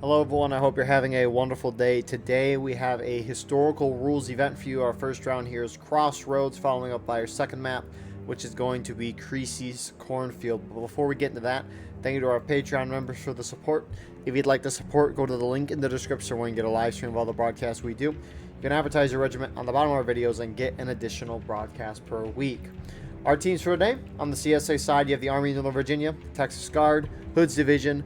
Hello everyone, I hope you're having a wonderful day. Today we have a historical rules event for you. Our first round here is Crossroads, following up by our second map, which is going to be Creasy's Cornfield. But before we get into that, thank you to our Patreon members for the support. If you'd like to support, go to the link in the description where you can get a live stream of all the broadcasts we do. You can advertise your regiment on the bottom of our videos and get an additional broadcast per week. Our teams for today, on the CSA side, you have the Army of Northern Virginia, Texas Guard, Hood's Division,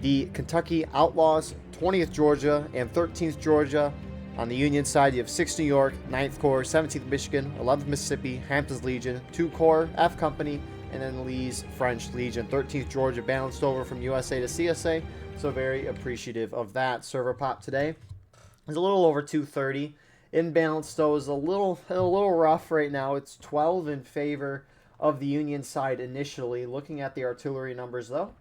the Kentucky Outlaws, 20th Georgia, and 13th Georgia. On the Union side, you have 6th New York, 9th Corps, 17th Michigan, 11th Mississippi, Hampton's Legion, 2 Corps, F Company, and then Lee's French Legion. 13th Georgia balanced over from USA to CSA, so very appreciative of that. Server pop today is a little over 230. Imbalanced though is a little rough right now. It's 12 in favor of the Union side initially. Looking at the artillery numbers though,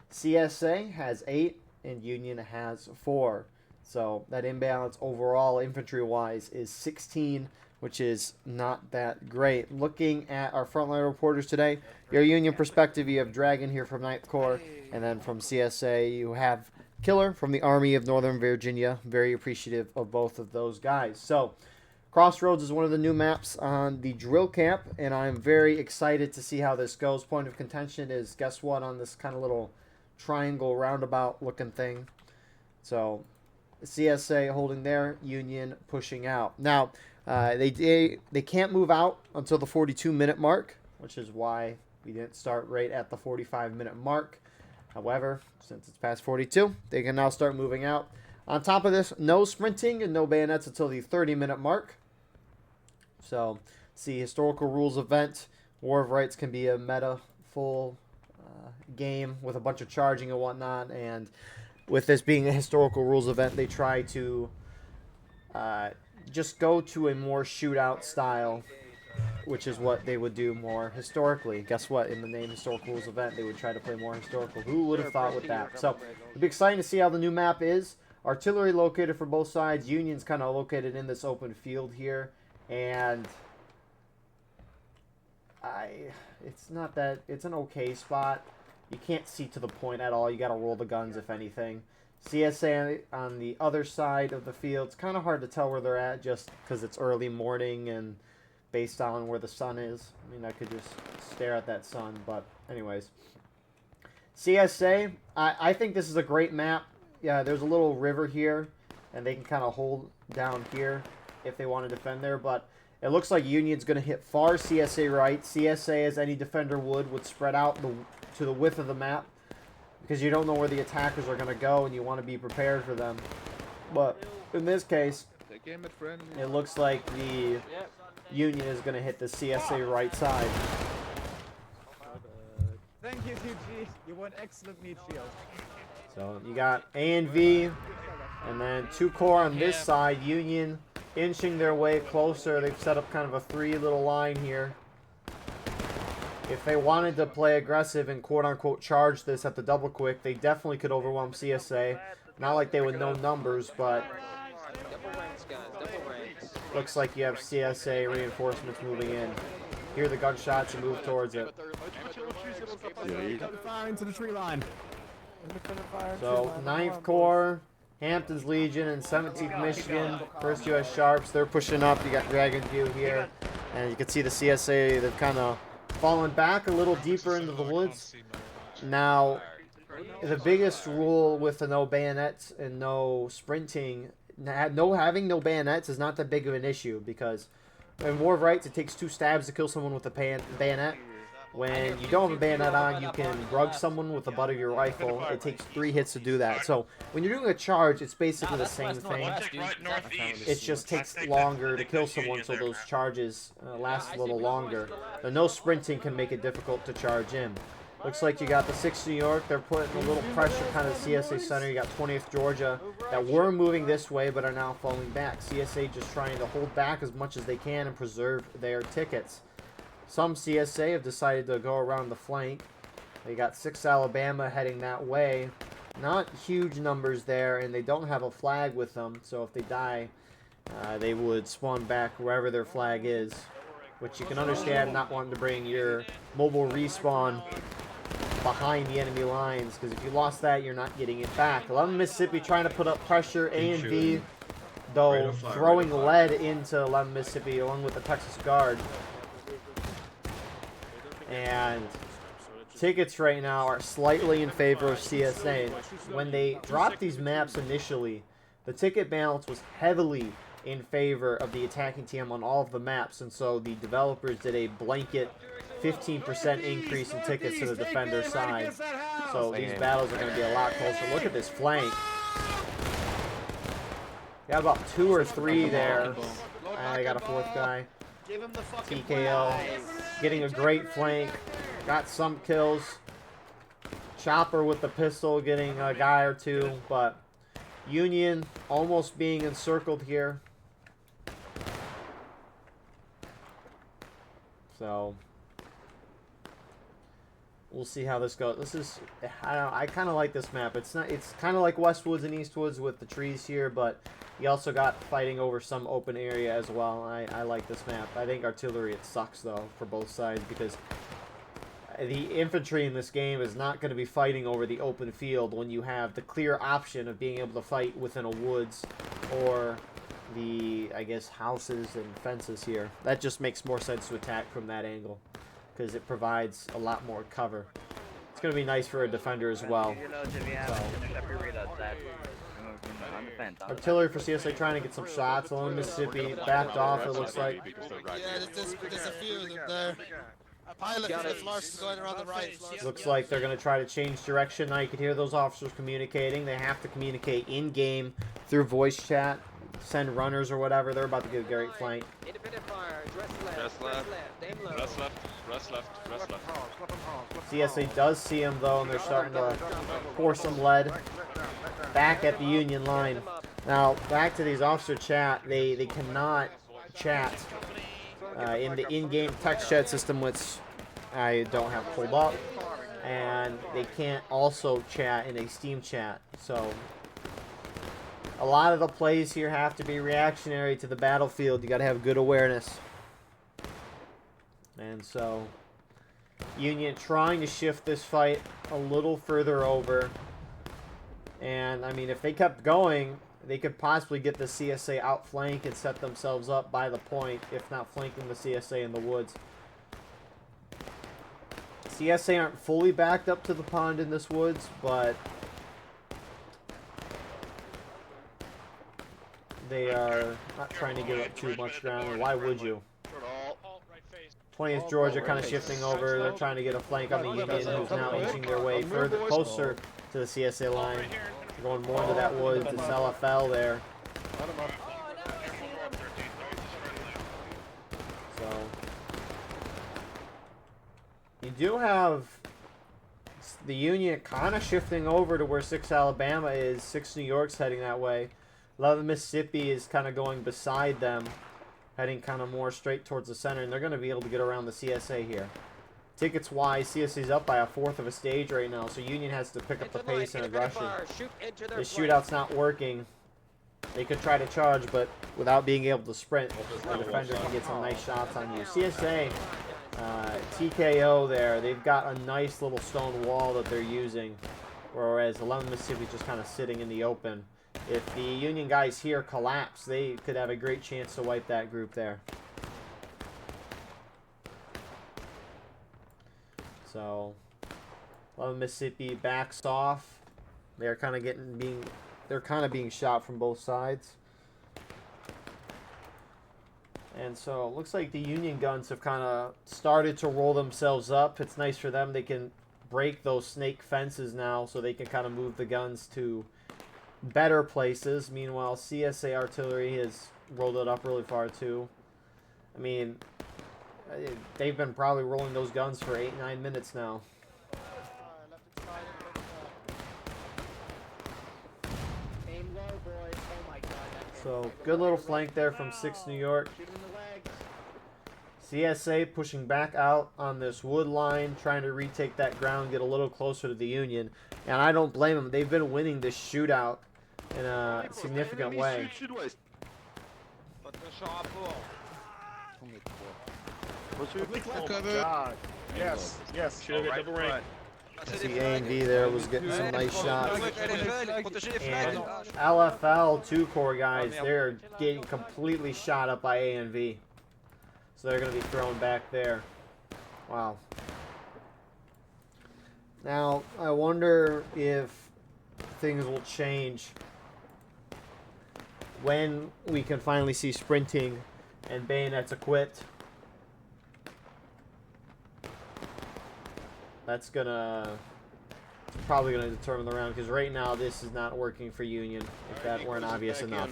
CSA has 8 and Union has 4. So that imbalance overall infantry-wise is 16, which is not that great. Looking at our frontline reporters today, your Union perspective, you have Dragon here from 9th Corps, and then from CSA you have Killer from the Army of Northern Virginia. Very appreciative of both of those guys. So Crossroads is one of the new maps on the drill camp, and I'm very excited to see how this goes. Point of contention is, guess what, on this kind of little triangle roundabout looking thing. So CSA holding there, Union pushing out. Now they can't move out until the 42-minute mark, which is why we didn't start right at the 45-minute mark. However, since it's past 42, they can now start moving out. On top of this, no sprinting and no bayonets until the 30-minute mark. So see, historical rules event, War of Rights can be a meta full game with a bunch of charging and whatnot, and with this being a historical rules event, they try to just go to a more shootout style, which is what they would do more historically. Guess what? In the name historical rules event, they would try to play more historical. Who would have thought with that? So it'll be exciting to see how the new map is. Artillery located for both sides. Union's kind of located in this open field here, and it's not that, it's an okay spot. You can't see to the point at all. You got to roll the guns, if anything. CSA on the other side of the field. It's kind of hard to tell where they're at just because it's early morning and based on where the sun is. I mean, I could just stare at that sun, but anyways. CSA, I think this is a great map. Yeah, there's a little river here, and they can kind of hold down here if they want to defend there, but it looks like Union's going to hit far CSA right. CSA, as any defender would spread out to the width of the map, because you don't know where the attackers are going to go and you want to be prepared for them. But in this case, it looks like the Union is going to hit the CSA right side. Thank you, TG. You won excellent meat shield. So you got A and V, and then 2 Corps on this side. Union inching their way closer. They've set up kind of a 3 little line here. If they wanted to play aggressive and quote-unquote charge this at the double quick, they definitely could overwhelm CSA. Not like they would know numbers, but looks like you have CSA reinforcements moving in. Hear the gunshots and move towards it. Fire into the tree line. So 9th Corps, Hampton's Legion, and 17th Michigan, 1st U.S. Sharps, they're pushing up. You got Dragon View here, and you can see the CSA, they've kind of fallen back a little deeper into the woods. Now, the biggest rule with the no bayonets and no sprinting, having no bayonets is not that big of an issue, because in War of Rights, it takes 2 stabs to kill someone with a bayonet. When you don't have a bayonet on, you can rug someone with the butt of your rifle. It takes 3 hits to do that. So when you're doing a charge, it's basically the same thing. It just takes longer to kill someone, so those charges last a little longer. The no sprinting can make it difficult to charge in. Looks like you got the 6th New York. They're putting a little pressure kind of CSA center. You got 20th Georgia that were moving this way but are now falling back. CSA just trying to hold back as much as they can and preserve their tickets. Some CSA have decided to go around the flank. They got 6th Alabama heading that way. Not huge numbers there, and they don't have a flag with them, so if they die, they would spawn back wherever their flag is, which you can understand not wanting to bring your mobile respawn behind the enemy lines, because if you lost that, you're not getting it back. 11 Mississippi trying to put up pressure. A and B, though, throwing lead into 11 Mississippi along with the Texas Guard. And tickets right now are slightly in favor of CSA. When they dropped these maps initially, the ticket balance was heavily in favor of the attacking team on all of the maps, and so the developers did a blanket 15% increase in tickets to the defender side. So these battles are going to be a lot closer. Look at this flank. Got about 2 or 3 there. I got a 4th guy. TKO. Getting a great flank. Got some kills. Chopper with the pistol getting a guy or 2, but Union almost being encircled here. So we'll see how this goes. This is, I kind of like this map. It's kind of like Westwoods and Eastwoods with the trees here, but you also got fighting over some open area as well. I like this map. I think artillery, it sucks though for both sides, because the infantry in this game is not going to be fighting over the open field when you have the clear option of being able to fight within a woods or the, I guess, houses and fences here. That just makes more sense to attack from that angle, because it provides a lot more cover. It's going to be nice for a defender as well. Artillery for CSA trying to get some shots. Along Mississippi backed off, it looks like. Yeah, there's a few of them there. Pilot for the Flores is going around the right. Looks like they're going to try to change direction. Now you can hear those officers communicating. They have to communicate in-game through voice chat. Send runners or whatever. They're about to get a great flank. Rest left. CSA does see him though, and they're starting to pour some lead back at the Union line. Now back to these officer chat. They cannot chat in the in-game text chat system, which I don't have pulled up, and they can't also chat in a Steam chat. So a lot of the plays here have to be reactionary to the battlefield. You got to have good awareness. And so Union trying to shift this fight a little further over. And I mean, if they kept going, they could possibly get the CSA outflank and set themselves up by the point, if not flanking the CSA in the woods. CSA aren't fully backed up to the pond in this woods, but they are not trying to give up too much ground. Why would you? 20th Georgia kind of shifting over. They're trying to get a flank on the Union, who's now inching their way further closer to the CSA line. They're going more into that woods. It's LFL there. So you do have the Union kind of shifting over to where 6 Alabama is. 6 New York's heading that way. 11 Mississippi is kind of going beside them, heading kind of more straight towards the center, and they're going to be able to get around the CSA here. Tickets wise, CSA's up by a 1/4 of a stage right now, so Union has to pick up the pace and aggression. This shootout's not working. They could try to charge, but without being able to sprint, the defender can get some nice shots on you. CSA, TKO there. They've got a nice little stone wall that they're using, whereas 11 Mississippi just kind of sitting in the open. If the Union guys here collapse, they could have a great chance to wipe that group there. So 11 Mississippi backs off. They're kind of being shot from both sides. And so it looks like the Union guns have kind of started to roll themselves up. It's nice for them. They can break those snake fences now, so they can kind of move the guns to better places. Meanwhile, CSA artillery has rolled it up really far too. I mean, they've been probably rolling those guns for 8-9 minutes now. So good little flank there from 6 New York. CSA pushing back out on this wood line, trying to retake that ground, get a little closer to the Union. And I don't blame them. They've been winning this shootout in a significant way. God. Yes. Double rank. I see A&V there was getting some nice shots. Protégez les And flags. LFL 2 core guys, they're getting completely shot up by A&V. So they're going to be thrown back there. Wow. Now, I wonder if things will change when we can finally see sprinting and bayonets equipped. That's probably gonna determine the round, because right now this is not working for Union, if that weren't obvious enough.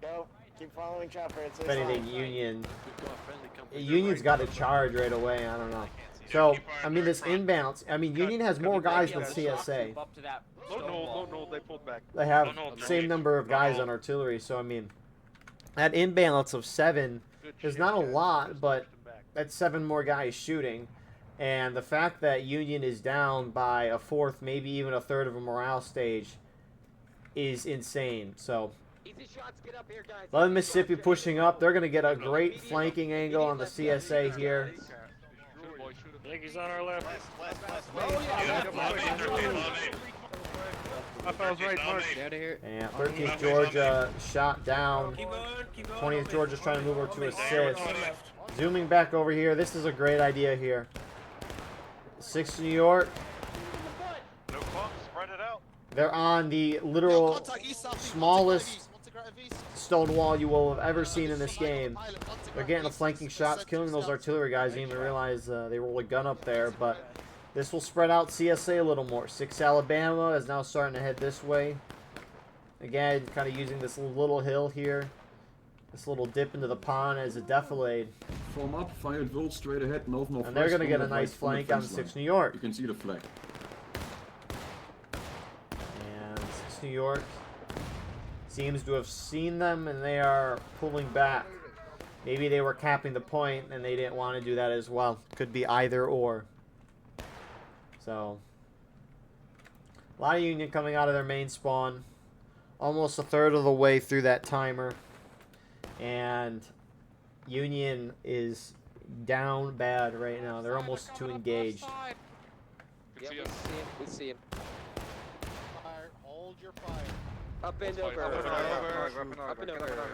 Go. Keep following chopper. It's If anything, Union's got to charge right away. I don't know. So, I mean, this imbalance. I mean, Union has more guys than CSA. No, they pulled back. They have the same number of guys on artillery. So, I mean, that imbalance of 7 is not a lot, but that's 7 more guys shooting. And the fact that Union is down by a fourth, maybe even a third of a morale stage is insane. So, 11 Mississippi pushing up. They're going to get a great flanking angle on the CSA here. Yankees on our left. And 13th Georgia shot down. 20th Georgia's trying to move over to assist. Zooming back over here. This is a great idea here. 6th New York. No clump, spread it out. They're on the literal smallest stone wall you will have ever seen in this game. They're getting the flanking shots, killing those artillery guys. Didn't even realize they rolled a gun up there, but this will spread out CSA a little more. 6 Alabama is now starting to head this way. Again, kind of using this little hill here, this little dip into the pond as a defilade. Form up, fire volt straight ahead, north-northwest. And they're going to get a nice flank on 6 New York. You can see the flag. And 6 New York seems to have seen them, and they are pulling back. Maybe they were capping the point, and they didn't want to do that as well. Could be either or. So, a lot of Union coming out of their main spawn. Almost a third of the way through that timer. And Union is down bad right now. They're almost to engage. Yeah, we see him. Fire. Hold your fire. Up and over. Up and over.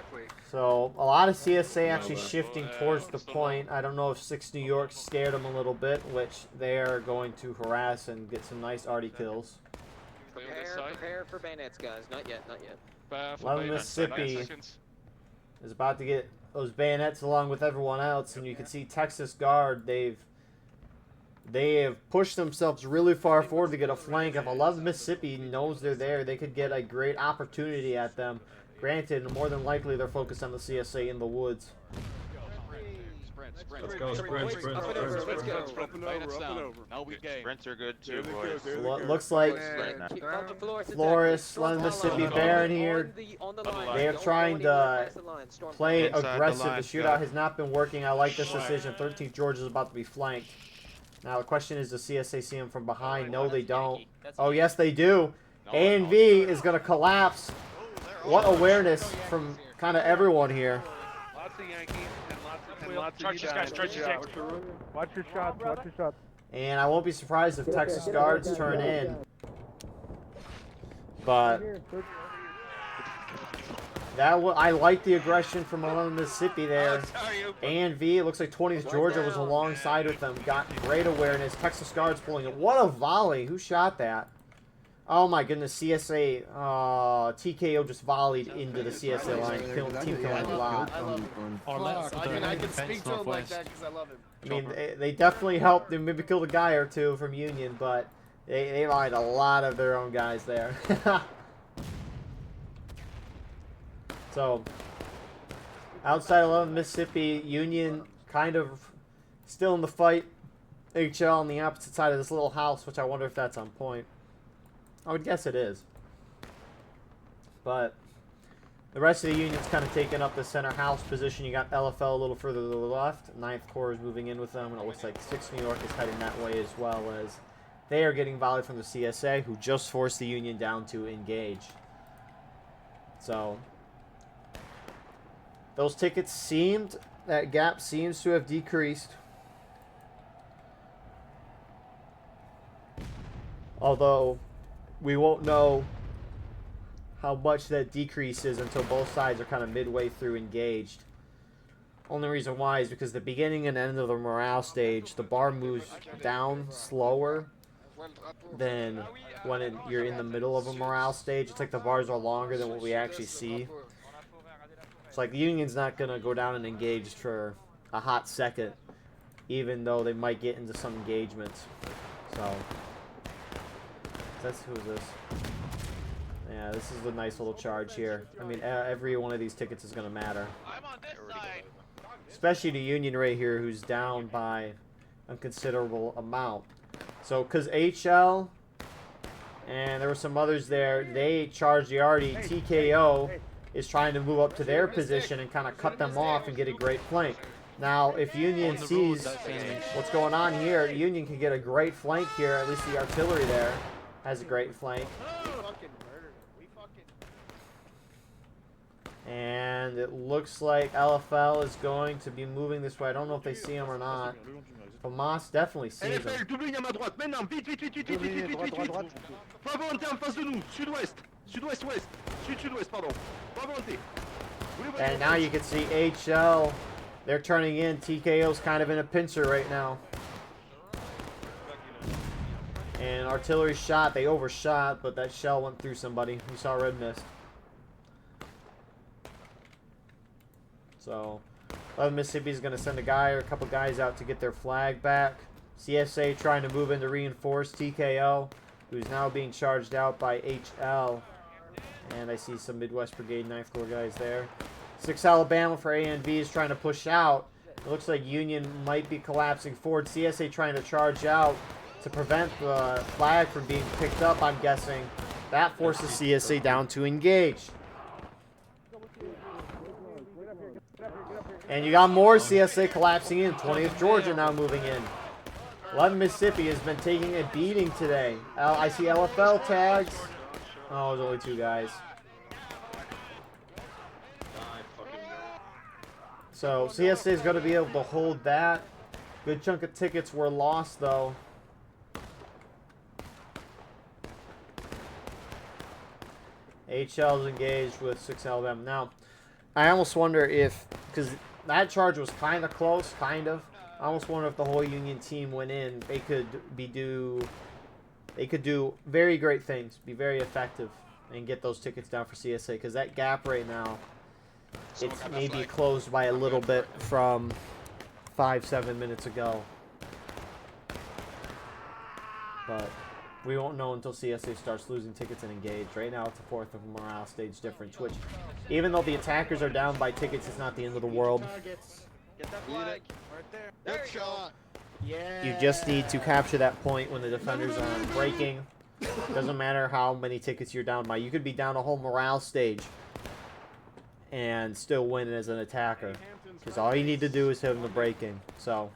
So, a lot of CSA actually shifting towards the point. I don't know if 6 New York scared them a little bit, which they are going to harass and get some nice arty kills. Prepare for bayonets, guys. Not yet, not yet. 11 Mississippi is about to get those bayonets along with everyone else, and you can see Texas Guard, they have pushed themselves really far forward to get a flank. If 11 Mississippi knows they're there, they could get a great opportunity at them. Granted, more than likely they're focused on the CSA in the woods. Let's go, sprint. Sprints are good too, boys. Looks like Flores, 11 Mississippi Baron here. They are trying to play aggressive. The shootout has not been working. I like this decision. 13th Georgia is about to be flanked. Now the question is, does CSA see him from behind? No, they don't. Oh, yes, they do. A&V is going to collapse. What awareness from kind of everyone here. Lots of Yankees and lots of Charges, guys, charges. Watch your shots, watch your shots. And I won't be surprised if Texas Guards turn in. But I like the aggression from 11 Mississippi there. A&V, it looks like 20th Georgia was alongside with them. Got great awareness. Texas Guards pulling it. What a volley. Who shot that? Oh my goodness, CSA, TKO just volleyed into the CSA line, team killing a lot. I mean, I can speak to him like that because I love him. I mean, they definitely helped. They maybe killed a guy or two from Union, but they volleyed a lot of their own guys there. So, outside 11 Mississippi, Union kind of still in the fight. HL on the opposite side of this little house, which I wonder if that's on point. I would guess it is. But the rest of the Union's kind of taking up the center house position. You got LFL a little further to the left. 9th Corps is moving in with them. And it looks like 6th New York is heading that way as well, as they are getting volleyed from the CSA, who just forced the Union down to engage. So those tickets seemed, that gap seems to have decreased. Although we won't know how much that decreases until both sides are kind of midway through engaged. Only reason why is because the beginning and end of the morale stage, the bar moves down slower than when you're in the middle of a morale stage. It's like the bars are longer than what we actually see. It's like the Union's not going to go down and engage for a hot second, even though they might get into some engagements. So, who's this? Yeah, this is a nice little charge here. I mean, every one of these tickets is going to matter. I'm on this side. Especially the Union right here, who's down by a considerable amount. So, because HL and there were some others there, they charged the already. TKO is trying to move up to their position and kind of cut them off and get a great flank. Now, if Union sees what's going on here, Union can get a great flank here. At least the artillery there has a great flank. And it looks like LFL is going to be moving this way. I don't know if they see him or not. Hamas definitely sees him. And now you can see HL. They're turning in. TKO's kind of in a pincer right now. And artillery shot. They overshot, but that shell went through somebody. You saw red mist. So, 11 Mississippi is going to send a guy or a couple guys out to get their flag back. CSA trying to move in to reinforce TKO, who's now being charged out by HL. And I see some Midwest Brigade 9th Corps guys there. 6 Alabama for ANV is trying to push out. It looks like Union might be collapsing forward. CSA trying to charge out to prevent the flag from being picked up, I'm guessing. That forces CSA down to engage. And you got more CSA collapsing in. 20th Georgia now moving in. 11 Mississippi has been taking a beating today. I see LFL tags. Oh, there's only 2 guys. So CSA is going to be able to hold that. Good chunk of tickets were lost, though. HL is engaged with 6 Alabama. Now, I almost wonder if, because that charge was kind of close, kind of. I almost wonder if the whole Union team went in, they could do very great things, be very effective, and get those tickets down for CSA. Because that gap right now, it's maybe closed by a little bit from 5-7 minutes ago. But we won't know until CSA starts losing tickets and engage. Right now, it's a 4th of morale stage difference, which, even though the attackers are down by tickets, it's not the end of the world. Get that flag. Right there. Good shot. Yeah. You just need to capture that point when the defenders are breaking. Doesn't matter how many tickets you're down by. You could be down a whole morale stage and still win as an attacker. Because all you need to do is hit them the breaking. So,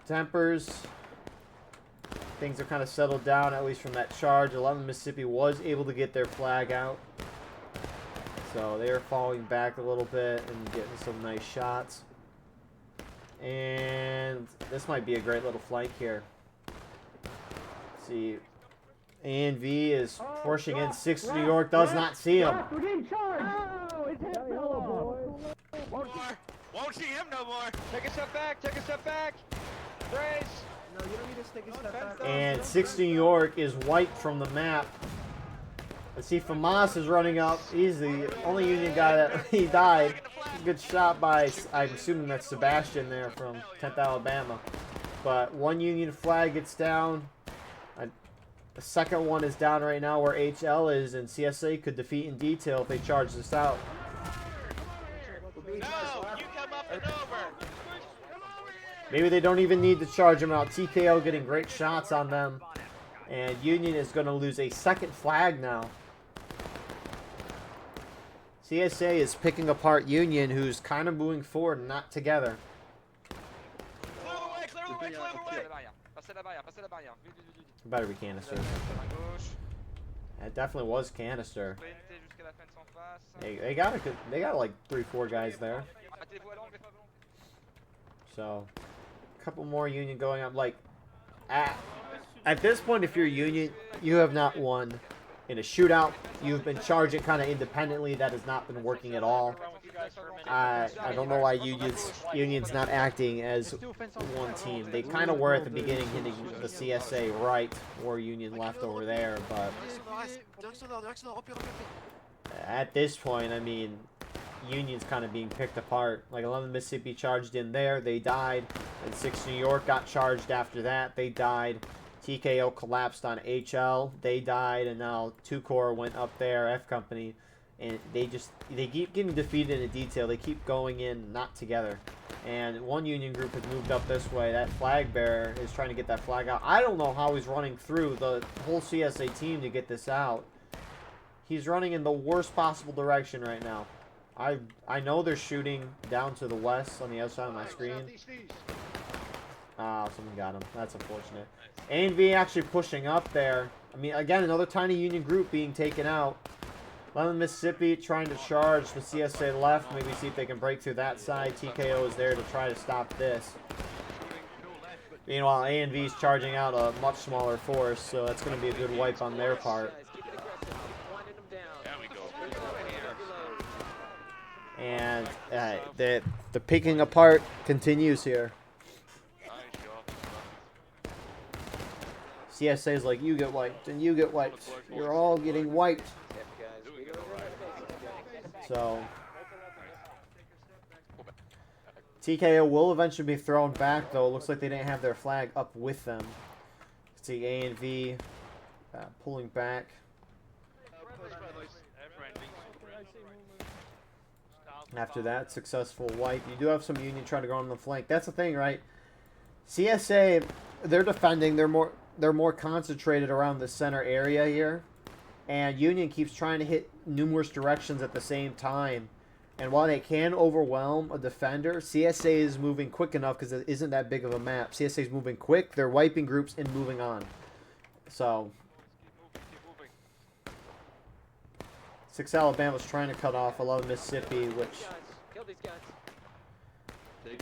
tempers. Things are kind of settled down, at least from that charge. 11 Mississippi was able to get their flag out. So they are falling back a little bit and getting some nice shots. And this might be a great little flank here. Let's see. ANV is pushing in. 6 New York does not see him. Won't see him no more. Take a step back. Take a step back. Brace. No, you don't need to stick a step back. And 6 New York is wiped from the map. Let's see, Famas is running up. He's the only Union guy that he died. Good shot by, I'm assuming that's Sebastian there from 10th Alabama. But 1 Union flag gets down. The second one is down right now where HL is, and CSA could defeat in detail if they charge this out. No, you come up and over. Maybe they don't even need to charge them out. TKO getting great shots on them. And Union is going to lose a second flag now. CSA is picking apart Union, who's kind of moving forward and not together. Clear the way, clear the way, clear the way. It better be canister. It definitely was canister. They got like 3-4 guys there. So, a couple more Union going up. Like, At this point, if you're Union, you have not won in a shootout. You've been charging kind of independently. That has not been working at all. I don't know why Union's not acting as one team. They kind of were at the beginning, hitting the CSA right, where Union left over there. But at this point, I mean, Union's kind of being picked apart. Like 11 Mississippi charged in there, they died. And 6 New York got charged after that, they died. TKO collapsed on HL, they died, and now 2 Corps went up there, F Company, and they keep getting defeated in detail. They keep going in not together. And one Union group has moved up this way. That flag bearer is trying to get that flag out. I don't know how he's running through the whole CSA team to get this out. He's running in the worst possible direction right now. I know they're shooting down to the west on the other side of my screen. Ah, someone got him. That's unfortunate. A&V actually pushing up there. I mean, again, another tiny Union group being taken out. 11 Mississippi trying to charge the CSA left. Maybe see if they can break through that side. TKO is there to try to stop this. Meanwhile, A&V is charging out a much smaller force, so that's going to be a good wipe on their part. And the picking apart continues here. CSA is like, you get wiped, and you get wiped. You're all getting wiped. So, TKO will eventually be thrown back, though. It looks like they didn't have their flag up with them. See A and V pulling back. After that successful wipe, you do have some Union trying to go on the flank. That's the thing, right? CSA, they're defending. They're more concentrated around the center area here, and Union keeps trying to hit numerous directions at the same time. And while they can overwhelm a defender, CSA is moving quick enough because it isn't that big of a map. CSA is moving quick. They're wiping groups and moving on. So 6 Alabama's trying to cut off 11 Mississippi, which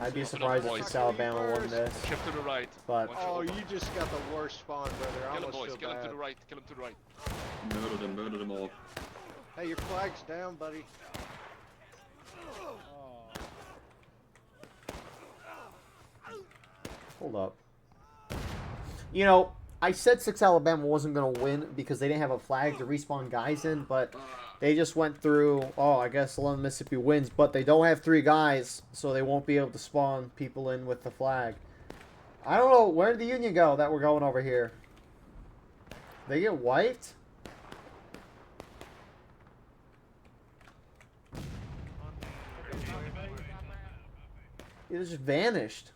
I'd be surprised if 6 Alabama won this. Shift to the right. But oh, you just got the worst spawn, brother. I Kill him, almost boys. feel Kill him bad. to the right. Kill him to the right. Murder them all. Hey, your flag's down, buddy. hold up. You know, I said 6 Alabama wasn't going to win because they didn't have a flag to respawn guys in, but they just went through, oh, I guess 11 Mississippi wins, but they don't have 3 guys, so they won't be able to spawn people in with the flag. I don't know, where did the Union go that we're going over here? They get wiped? It just vanished.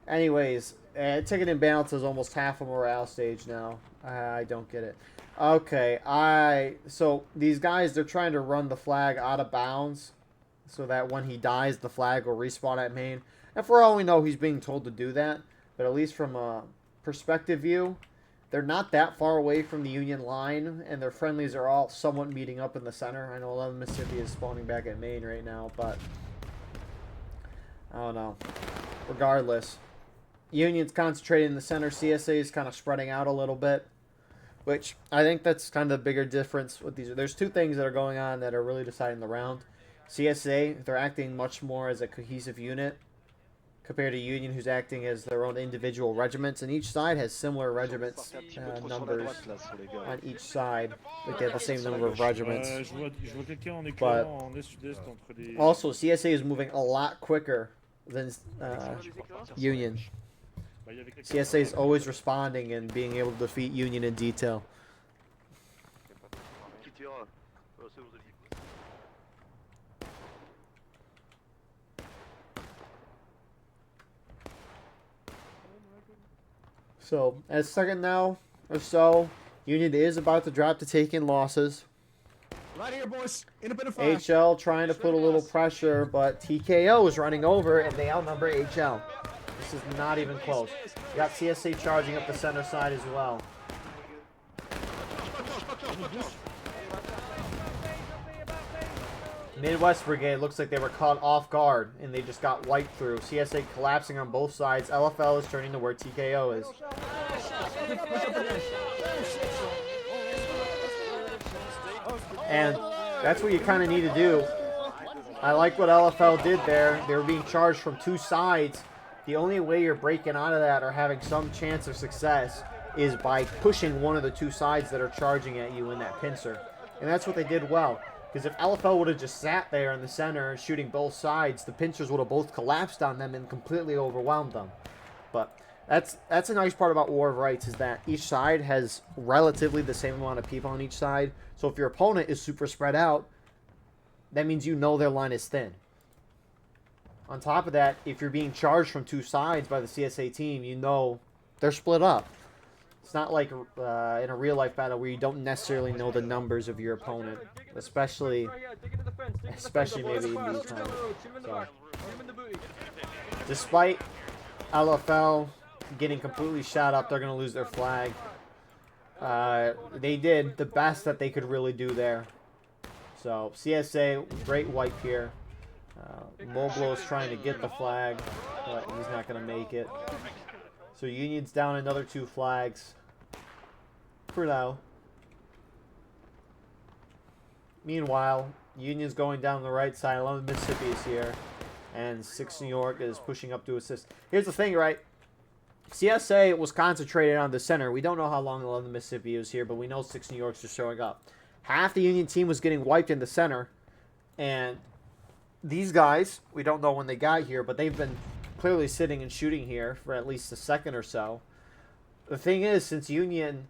Anyways, ticket imbalance is almost half a morale stage now. I don't get it. Okay, so these guys, they're trying to run the flag out of bounds so that when he dies, the flag will respawn at main. And for all we know, he's being told to do that. But at least from a perspective view, they're not that far away from the Union line, and their friendlies are all somewhat meeting up in the center. I know 11 Mississippi is spawning back at main right now, but I don't know. Regardless, Union's concentrated in the center. CSA is kind of spreading out a little bit, which I think that's kind of the bigger difference with these. There's 2 things that are going on that are really deciding the round. CSA, they're acting much more as a cohesive unit compared to Union, who's acting as their own individual regiments, and each side has similar regiments numbers on each side. Like they have the same number of regiments. But also, CSA is moving a lot quicker than Union. CSA is always responding and being able to defeat Union in detail. So, at second now or so, Union is about to drop to take in losses. Right here, boys. Independent fire. HL trying to put a little pressure, but TKO is running over, and they outnumber HL. This is not even close. You got CSA charging up the center side as well. Midwest Brigade looks like they were caught off guard and they just got wiped through. CSA collapsing on both sides. LFL is turning to where TKO is. And that's what you kind of need to do. I like what LFL did there. They were being charged from two sides. The only way you're breaking out of that or having some chance of success is by pushing one of the two sides that are charging at you in that pincer. And that's what they did well. Because if LFL would have just sat there in the center shooting both sides, the pincers would have both collapsed on them and completely overwhelmed them. But that's a nice part about War of Rights, is that each side has relatively the same amount of people on each side. So if your opponent is super spread out, that means you know their line is thin. On top of that, if you're being charged from two sides by the CSA team, you know they're split up. It's not like in a real-life battle where you don't necessarily know the numbers of your opponent, especially maybe in these times. So, despite LFL getting completely shot up, they're going to lose their flag. They did the best that they could really do there. So, CSA, great wipe here. Moblo's trying to get the flag, but he's not going to make it. So Union's down another 2 flags for now. Meanwhile, Union's going down the right side. 11 Mississippi is here. And 6 New York is pushing up to assist. Here's the thing, right? CSA was concentrated on the center. We don't know how long 11 Mississippi is here, but we know 6 New York's just showing up. Half the Union team was getting wiped in the center. And these guys, we don't know when they got here, but they've been clearly sitting and shooting here for at least a second or so. The thing is, since Union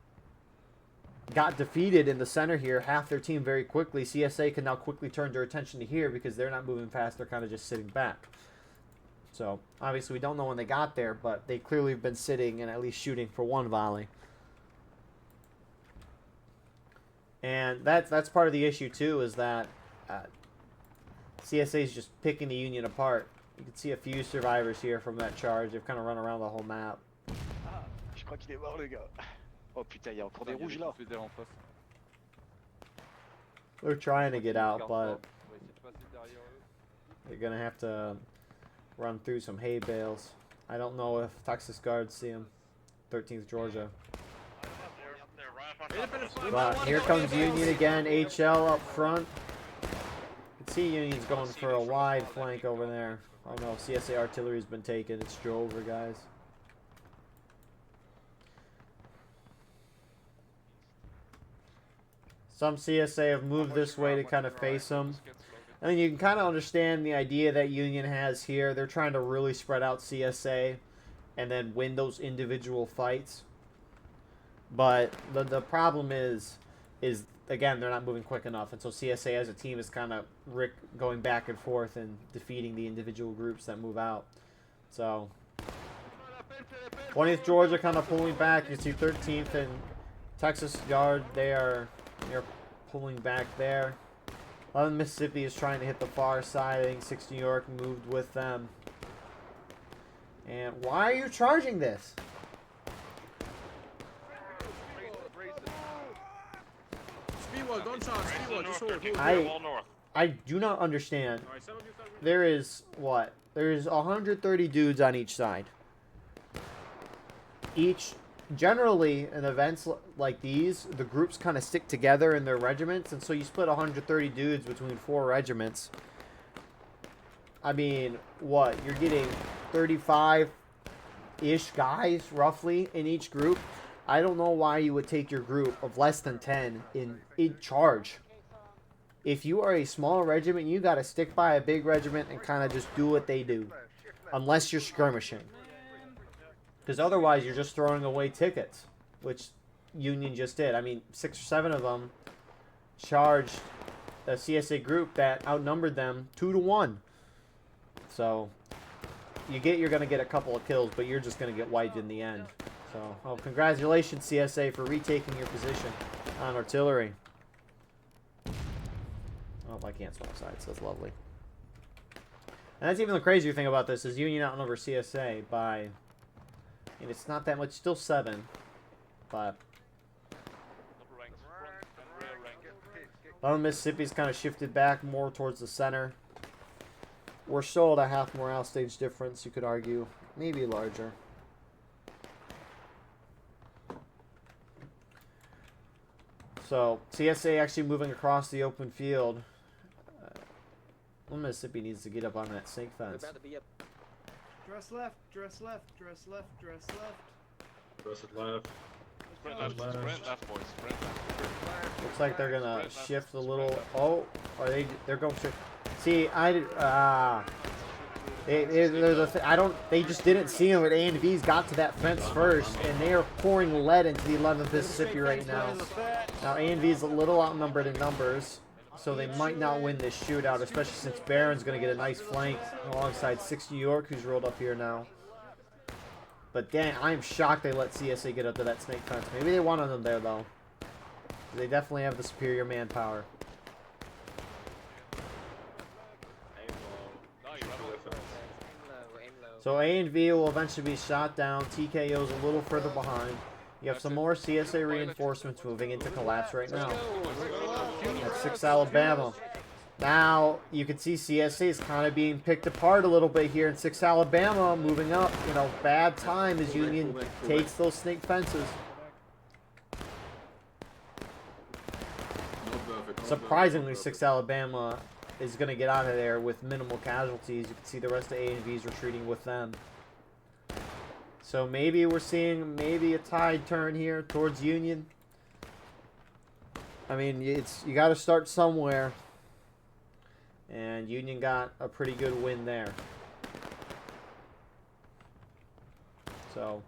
got defeated in the center here, half their team very quickly, CSA can now quickly turn their attention to here because they're not moving fast. They're kind of just sitting back. So, obviously, we don't know when they got there, but they clearly have been sitting and at least shooting for 1 volley. And that's part of the issue, too, is that CSA is just picking the Union apart. You can see a few survivors here from that charge. They've kind of run around the whole map. Je crois qu'il est mort, le gars. Oh putain, il y a encore des rouges là. They're trying to get out, but they're going to have to run through some hay bales. I don't know if Texas guards see him. 13th Georgia. But here comes Union again. HL up front. You can see Union's going for a wide flank over there. Oh no, CSA artillery's been taken. It's Drover, guys. Some CSA have moved this way to kind of face them. I mean, you can kind of understand the idea that Union has here. They're trying to really spread out CSA and then win those individual fights. But the problem is again, they're not moving quick enough. And so CSA as a team is kind of going back and forth and defeating the individual groups that move out. So 20th Georgia kind of pulling back. You see 13th and Texas Guard, they're pulling back there. 11 Mississippi is trying to hit the far side. I think 6 New York moved with them. And why are you charging this? Speedwell, don't charge. Speedwell, just hold. I do not understand. There is what? There is 130 dudes on each side. Generally, in events like these, the groups kind of stick together in their regiments, and so you split 130 dudes between 4 regiments. I mean, what? You're getting 35-ish guys, roughly, in each group. I don't know why you would take your group of less than 10 in charge. If you are a small regiment, you got to stick by a big regiment and kind of just do what they do. Unless you're skirmishing. Because otherwise, you're just throwing away tickets, which Union just did. I mean, 6 or 7 of them charged a CSA group that outnumbered them 2-1. So, you're going to get a couple of kills, but you're just going to get wiped in the end. So, well, congratulations, CSA, for retaking your position on artillery. Oh, I can't swap sides. That's lovely. And that's even the crazier thing about this, is Union outnumber CSA by... And it's not that much, still 7, but Southern Mississippi's kind of shifted back more towards the center. We're still at a half morale stage difference, you could argue. Maybe larger. So, CSA actually moving across the open field. Mississippi needs to get up on that snake fence. Dress left, dress left, dress left, dress left. Press it left. Sprint left, sprint left, boys. Sprint left. Looks like they're gonna shift a little. Oh, are they? They're going to. See, I don't. They just didn't see him. But A&V's got to that fence first, and they are pouring lead into the 11th Mississippi right now. Now A&V's a little outnumbered in numbers, so they might not win this shootout, especially since Barron's gonna get a nice flank alongside 6 New York, who's rolled up here now. But dang, I'm shocked they let CSA get up to that snake fence. Maybe they wanted them there, though. They definitely have the superior manpower. So A&V will eventually be shot down. TKO's a little further behind. You have some more CSA reinforcements moving into collapse right now. That's 6 Alabama. Now, you can see CSA is kind of being picked apart a little bit here in 6 Alabama, moving up. You know, bad time as Union takes those snake fences. Surprisingly, 6 Alabama is going to get out of there with minimal casualties. You can see the rest of A&V's retreating with them. So maybe we're seeing maybe a tide turn here towards Union. I mean, you got to start somewhere. And Union got a pretty good win there. So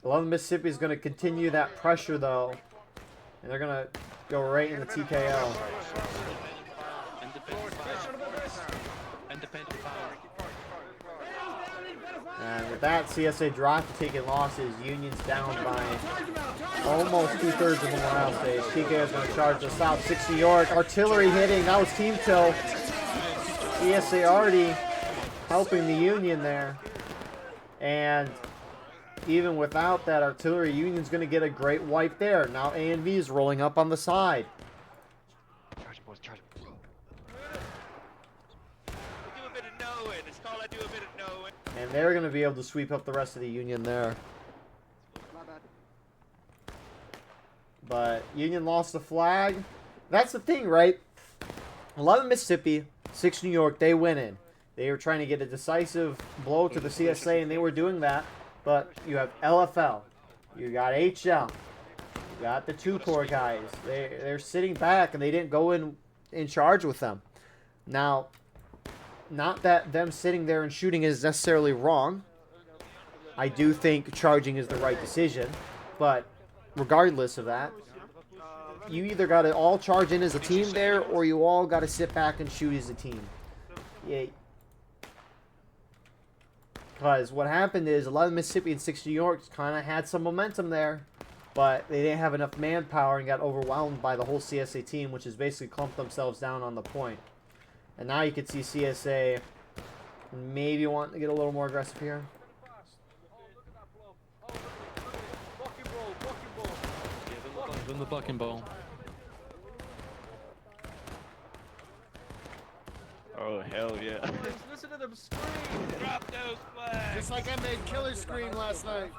11 Mississippi is going to continue that pressure, though. And they're going to go right into TKO. And with that, CSA dropped to taking losses. Union's down by almost 2/3 of the morale stage. TK is going to charge the south. 6 New York. Artillery hitting. That was team kill. CSA already helping the Union there. And even without that artillery, Union's going to get a great wipe there. Now A&V is rolling up on the side. Charge, boys, charge. And they're going to be able to sweep up the rest of the Union there. But Union lost the flag. That's the thing, right? 11 Mississippi, 6 New York, they win in. They were trying to get a decisive blow to the CSA, and they were doing that. But you have LFL. You got HL. You got the 2 Corps guys. They're sitting back, and they didn't go in charge with them. Now, not that them sitting there and shooting is necessarily wrong. I do think charging is the right decision. But regardless of that, you either got to all charge in as a team there, or you all got to sit back and shoot as a team. Yeah. Because what happened is 11 Mississippi and 6 New York kind of had some momentum there, but they didn't have enough manpower and got overwhelmed by the whole CSA team, which is basically clumped themselves down on the point. And now you can see CSA maybe wanting to get a little more aggressive here. Give him the bucking ball. Oh, hell yeah. Listen to them scream. Drop those flags. Just like I made Killer scream last night.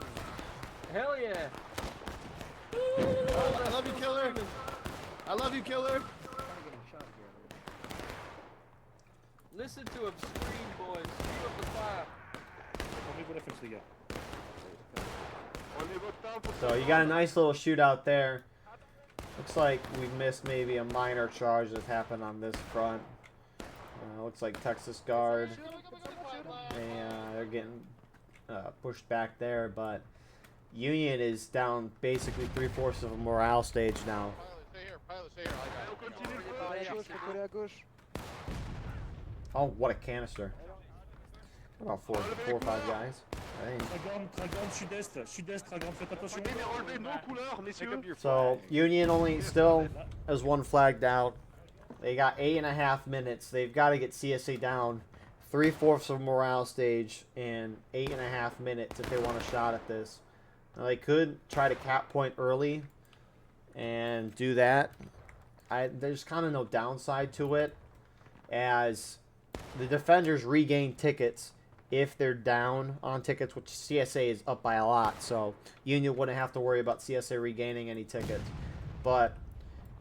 Hell yeah. I love you, Killer. I love you, Killer. Listen to him scream, boys. Keep up the fire. So you got a nice little shootout there. Looks like we missed maybe a minor charge that happened on this front. Looks like Texas Guard. They're getting pushed back there, but Union is down basically 3/4 of a morale stage now. Oh, what a canister. About four or five guys. So Union only still has 1 flagged out. They got 8.5 minutes. They've got to get CSA down 3/4 of morale stage in 8.5 minutes if they want a shot at this. Now they could try to cap point early and do that. there's kind of no downside to it, as the defenders regain tickets if they're down on tickets, which CSA is up by a lot, so Union wouldn't have to worry about CSA regaining any tickets. But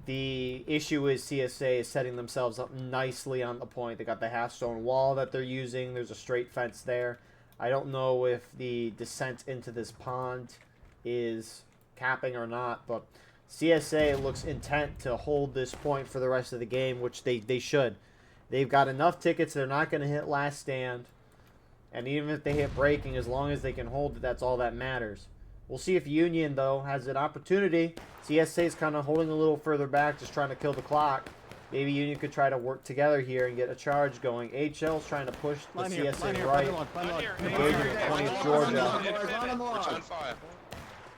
the issue is CSA is setting themselves up nicely on the point. They got the half-stone wall that they're using. There's a straight fence there. I don't know if the descent into this pond is capping or not, but CSA looks intent to hold this point for the rest of the game, which they should. They've got enough tickets. They're not going to hit last stand. And even if they hit breaking, as long as they can hold it, that's all that matters. We'll see if Union, though, has an opportunity. CSA is kind of holding a little further back, just trying to kill the clock. Maybe Union could try to work together here and get a charge going. HL's trying to push the CSA right. Engaging the 20th Georgia.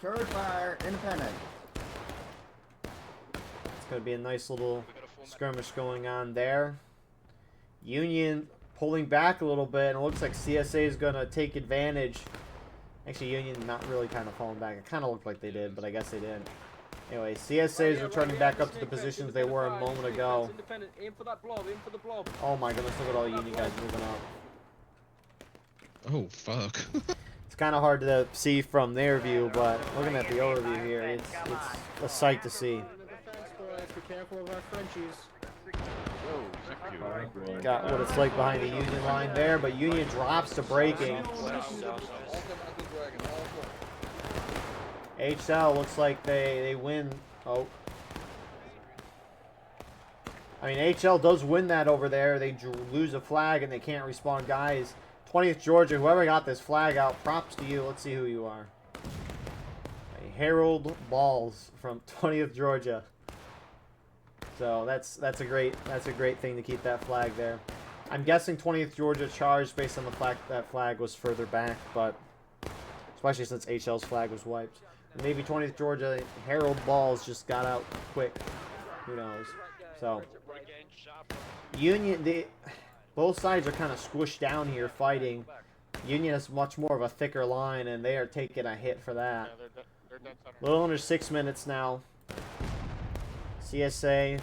Charge fire, independent. It's going to be a nice little skirmish going on there. Union pulling back a little bit, and it looks like CSA is going to take advantage. Actually, Union not really kind of falling back. It kind of looked like they did, but I guess they didn't. Anyway, CSA is returning back up to the positions they were a moment ago. Oh my goodness, look at all the Union guys moving up. Oh, fuck. It's kind of hard to see from their view, but looking at the overview here, it's a sight to see. Be careful of our Frenchies. Got what it's like behind the Union line there, but Union drops to breaking. HL looks like they win. Oh. I mean, HL does win that over there. They lose a flag and they can't respawn guys. 20th Georgia, whoever got this flag out, props to you. Let's see who you are. Harold Balls from 20th Georgia. So that's a great thing to keep that flag there. I'm guessing 20th Georgia charged based on the fact that flag was further back, but especially since HL's flag was wiped. And maybe 20th Georgia Harold Balls just got out quick. Who knows? So Union, both sides are kind of squished down here fighting. Union has much more of a thicker line, and they are taking a hit for that. A little under 6 minutes now. CSA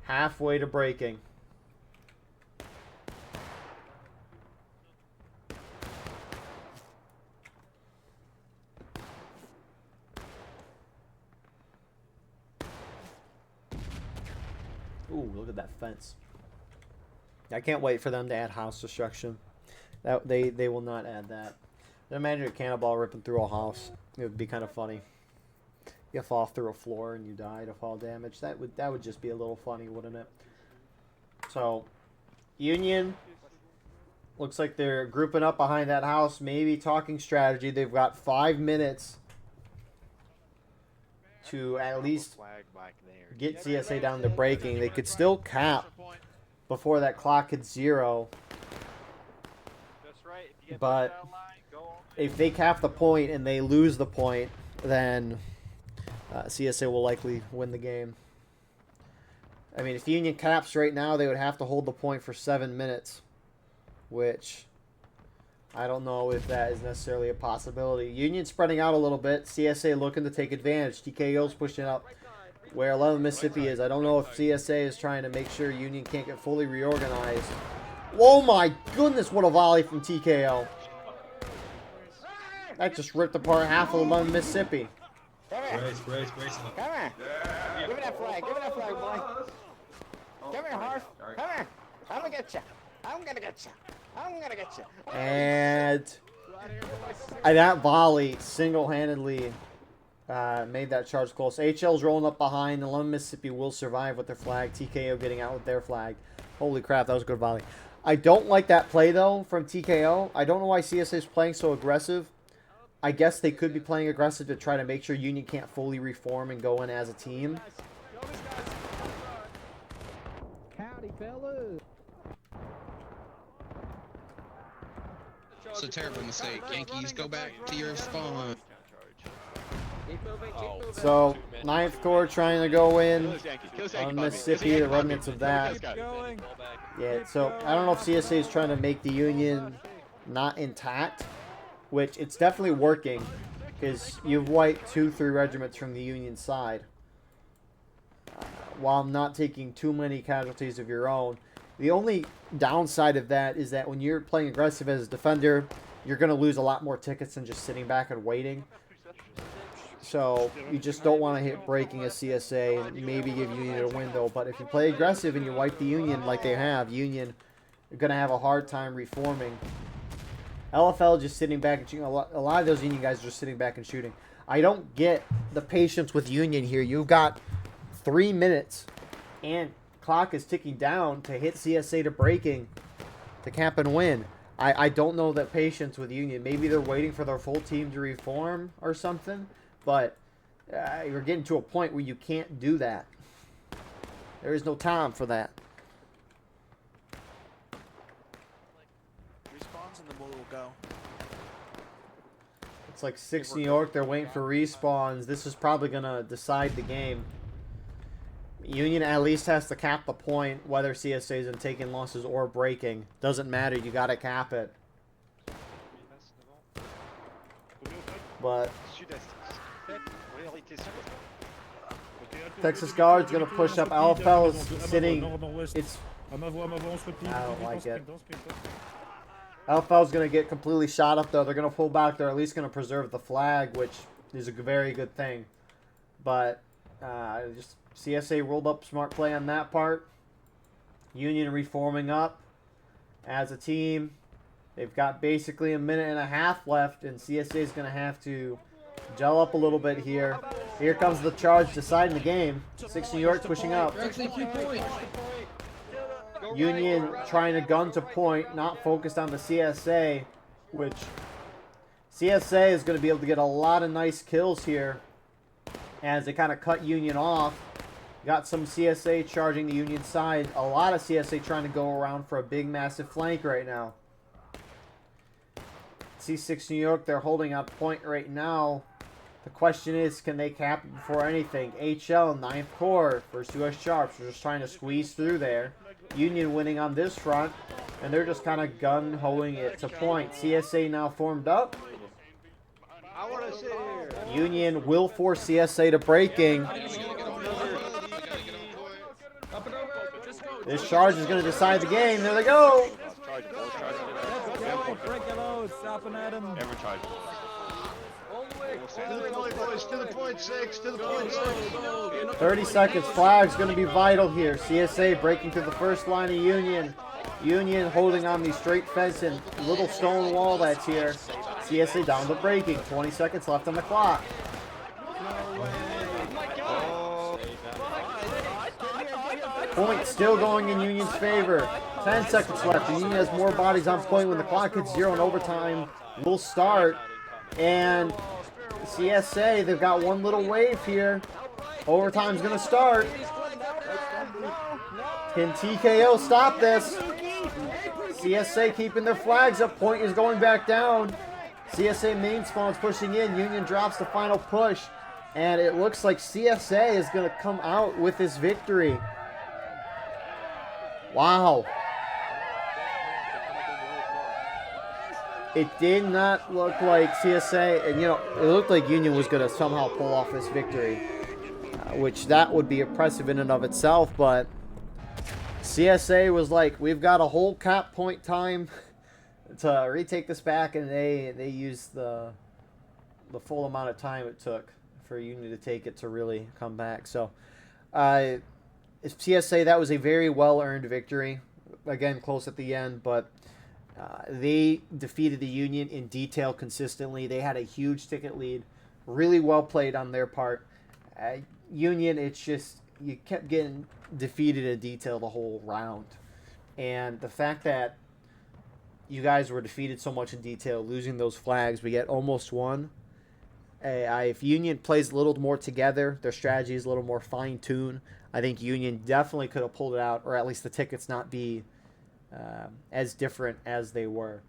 halfway to breaking. Ooh, look at that fence. I can't wait for them to add house destruction. They will not add that. Imagine a cannonball ripping through a house. It would be kind of funny. You fall through a floor and you die to fall damage. That would just be a little funny, wouldn't it? So, Union looks like they're grouping up behind that house, maybe talking strategy. They've got 5 minutes to at least get CSA down to breaking. They could still cap before that clock hits 0. But if they cap the point and they lose the point, then CSA will likely win the game. I mean, if Union caps right now, they would have to hold the point for 7 minutes, which I don't know if that is necessarily a possibility. Union spreading out a little bit. CSA looking to take advantage. TKO's pushing up where 11 Mississippi is. I don't know if CSA is trying to make sure Union can't get fully reorganized. Oh my goodness, what a volley from TKO. That just ripped apart half of 11 Mississippi. Brace. Come on. Give me that flag, boy. Come here, Harf. Come here. I'm gonna get you. I'm gonna get you. And that volley single-handedly made that charge close. HL's rolling up behind. 11 Mississippi will survive with their flag. TKO getting out with their flag. Holy crap, that was a good volley. I don't like that play, though, from TKO. I don't know why CSA is playing so aggressive. I guess they could be playing aggressive to try to make sure Union can't fully reform and go in as a team. Howdy, fellas. It's a terrible mistake. Yankees, go back to your spawn. So, 9th Corps trying to go in on Mississippi, the remnants of that. Yeah, so I don't know if CSA is trying to make the Union not intact, which it's definitely working because you've wiped 2-3 regiments from the Union side. while not taking too many casualties of your own. The only downside of that is that when you're playing aggressive as a defender, you're going to lose a lot more tickets than just sitting back and waiting. So you just don't want to hit breaking a CSA and maybe give Union a window. But if you play aggressive and you wipe the Union like they have, Union are going to have a hard time reforming. LFL just sitting back and shooting. A lot of those Union guys are just sitting back and shooting. I don't get the patience with Union here. You've got 3 minutes and clock is ticking down to hit CSA to breaking to cap and win. I don't know that patience with Union. Maybe they're waiting for their full team to reform or something. But you're getting to a point where you can't do that. There is no time for that. Respawns and then we'll go. It's like 6 New York. They're waiting for respawns. This is probably going to decide the game. Union at least has to cap the point, whether CSA is in taking losses or breaking. Doesn't matter. You got to cap it. But Texas Guard's going to push up. LFL is sitting. It's. I don't like it. LFL is going to get completely shot up, though. They're going to pull back. They're at least going to preserve the flag, which is a very good thing. But just CSA rolled up smart play on that part. Union reforming up as a team. They've got basically a minute and a half left, and CSA is going to have to gel up a little bit here. Here comes the charge deciding the game. 6 New York pushing up. Union trying to gun to point, not focused on the CSA, which CSA is going to be able to get a lot of nice kills here as they kind of cut Union off. Got some CSA charging the Union side. A lot of CSA trying to go around for a big, massive flank right now. C6 New York, they're holding up point right now. The question is, can they cap it before anything? HL, 9th Corps versus US Sharps. They're just trying to squeeze through there. Union winning on this front, and they're just kind of gun-hoing it to point. CSA now formed up. Union will force CSA to breaking. This charge is going to decide the game. There they go. Stopping at him. Never charge. To the point, 6. To the point, 6. 30 seconds. Flag's going to be vital here. CSA breaking through the first line of Union. Union holding on the straight fence and little stone wall that's here. CSA down to breaking. 20 seconds left on the clock. Point still going in Union's favor. 10 seconds left. Union has more bodies on point. When the clock hits 0 and overtime will start. And CSA, they've got one little wave here. Overtime's going to start. Can TKO stop this? CSA keeping their flags up. Point is going back down. CSA main spawn's pushing in. Union drops the final push. And it looks like CSA is going to come out with this victory. Wow. It did not look like CSA, and it looked like Union was going to somehow pull off this victory, which that would be impressive in and of itself, but CSA was like, we've got a whole cap point time to retake this back, and they used the full amount of time it took for Union to take it to really come back. So, CSA, that was a very well-earned victory. Again, close at the end, but they defeated the Union in detail consistently. They had a huge ticket lead. Really well played on their part. Union, it's just, you kept getting defeated in detail the whole round. And the fact that you guys were defeated so much in detail, losing those flags, we get almost won. If Union plays a little more together, their strategy is a little more fine-tuned, I think Union definitely could have pulled it out, or at least the tickets not be as different as they were.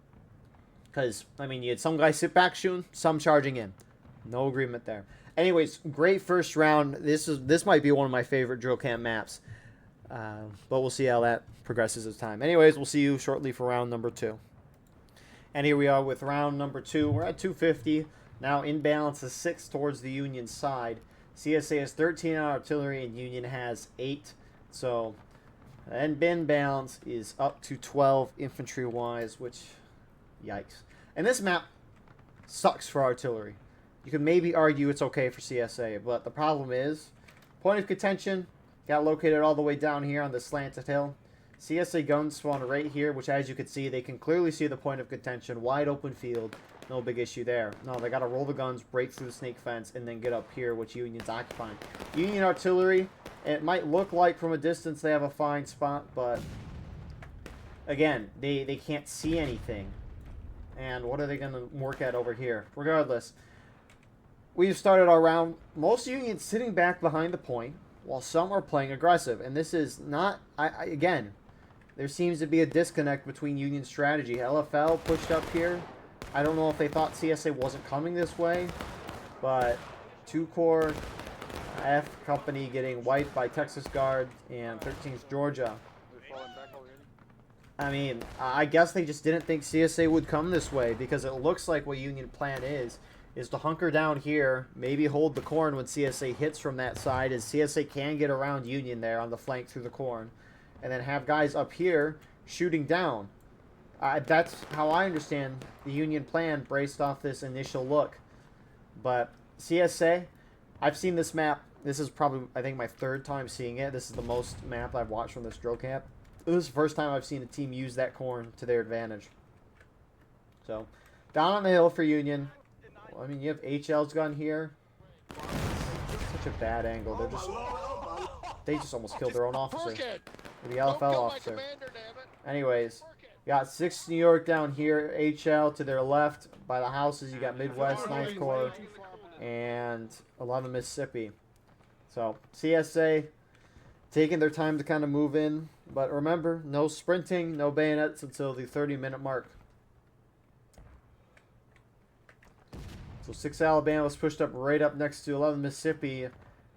Because, I mean, you had some guys sit back shooting, some charging in. No agreement there. Anyways, great first round. This might be one of my favorite drill camp maps. But we'll see how that progresses as time. Anyways, we'll see you shortly for round number 2. And here we are with round number 2. We're at 250. Now in balance is 6 towards the Union side. CSA has 13 artillery and Union has 8. So, and bin balance is up to 12 infantry-wise, which, yikes. And this map sucks for artillery. You could maybe argue it's okay for CSA, but the problem is, point of contention got located all the way down here on the slanted hill. CSA guns spawn right here, which as you can see, they can clearly see the point of contention. Wide open field. No big issue there. No, they got to roll the guns, break through the snake fence, and then get up here, which Union's occupying. Union artillery, it might look like from a distance they have a fine spot, but again, they can't see anything. And what are they going to work at over here? Regardless, we've started our round. Most Unions sitting back behind the point, while some are playing aggressive. And this is not, again, there seems to be a disconnect between Union strategy. LFL pushed up here. I don't know if they thought CSA wasn't coming this way, but 2 Corps F Company getting wiped by Texas Guard and 13th Georgia. I mean, I guess they just didn't think CSA would come this way, because it looks like what Union plan is to hunker down here, maybe hold the corn when CSA hits from that side, as CSA can get around Union there on the flank through the corn, and then have guys up here shooting down. That's how I understand the Union plan based off this initial look. But CSA, I've seen this map. This is probably, I think, my 3rd time seeing it. This is the most map I've watched from this drill camp. This is the first time I've seen a team use that corn to their advantage. So, down on the hill for Union. Well, I mean, you have HL's gun here. Such a bad angle. They just almost killed their own officer. The LFL officer. Anyways, got 6 New York down here. HL to their left by the houses. You got Midwest, 9th Corps, and 11 Mississippi. So, CSA taking their time to kind of move in. But remember, no sprinting, no bayonets until the 30-minute mark. So 6 Alabama was pushed up right up next to 11 Mississippi.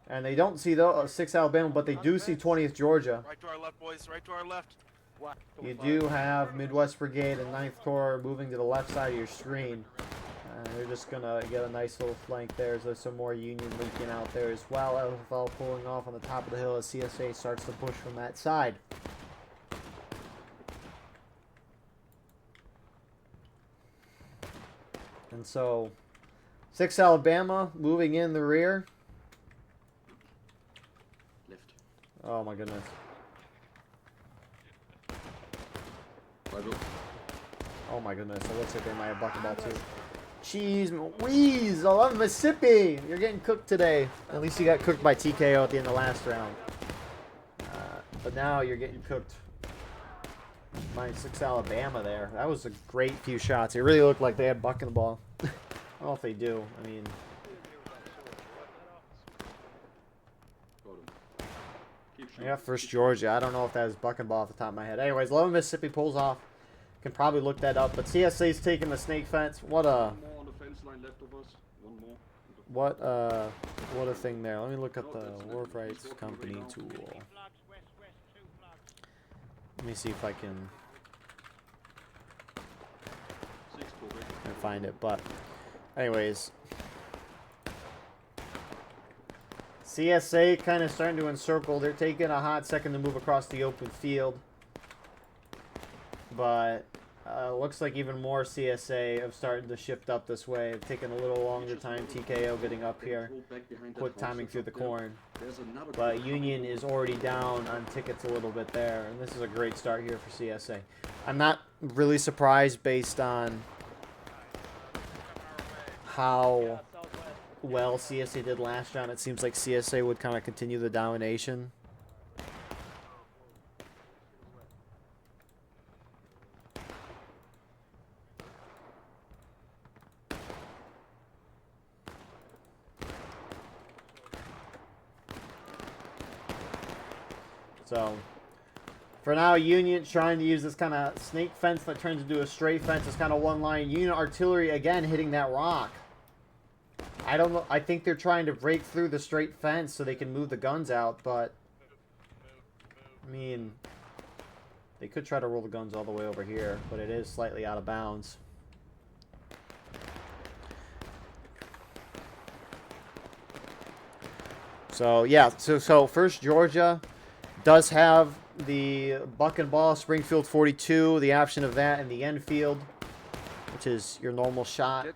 And they don't see 6 Alabama, but they do see 20th Georgia. Right to our left, boys. Right to our left. You do have Midwest Brigade and 9th Corps moving to the left side of your screen. They're just going to get a nice little flank there. There's some more Union leaking out there as well. LFL pulling off on the top of the hill as CSA starts to push from that side. And so, 6 Alabama moving in the rear. Oh my goodness. Oh my goodness, it looks like they might have bucketball too. Jeez Louise, 11 Mississippi! You're getting cooked today. At least you got cooked by TKO at the end of the last round. But now you're getting cooked by 6 Alabama there. That was a great few shots. It really looked like they had buck in the ball. I don't know if they do. I mean... Yeah, first Georgia. I don't know if that is buck and ball off the top of my head. Anyways, 11 Mississippi pulls off. Can probably look that up. But CSA's taking the snake fence. What a thing there. Let me look at the War Rights Company tool. Let me see if I can find it. But anyways, CSA kind of starting to encircle. They're taking a hot second to move across the open field. But looks like even more CSA have started to shift up this way. It's taken a little longer time. TKO getting up here. Quick timing through the corn. But Union is already down on tickets a little bit there. And this is a great start here for CSA. I'm not really surprised based on how well CSA did last round. It seems like CSA would kind of continue the domination. So, for now, Union trying to use this kind of snake fence that turns into a straight fence. It's kind of one line. Union artillery, again, hitting that rock. I don't know. I think they're trying to break through the straight fence so they can move the guns out, but... I mean... They could try to roll the guns all the way over here, but it is slightly out of bounds. So, yeah. So first, Georgia does have the buck and ball, Springfield 42, the option of that in the Enfield, which is your normal shot.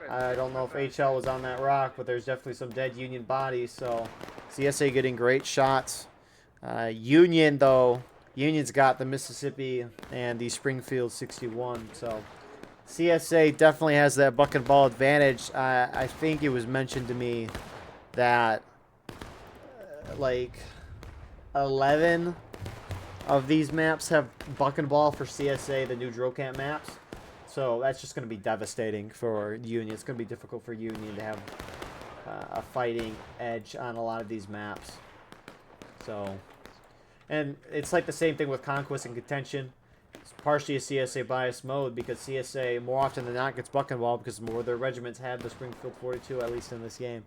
I don't know if HL was on that rock, but there's definitely some dead Union bodies, so CSA getting great shots. Union, though, Union's got the Mississippi and the Springfield 61, so CSA definitely has that buck and ball advantage. I think it was mentioned to me that, like, 11 of these maps have buck and ball for CSA, the new drill camp maps. So that's just going to be devastating for Union. It's going to be difficult for Union to have a fighting edge on a lot of these maps. So, and it's like the same thing with Conquest and Contention. It's partially a CSA bias mode because CSA more often than not gets buck and ball because more of their regiments have the Springfield 42, at least in this game.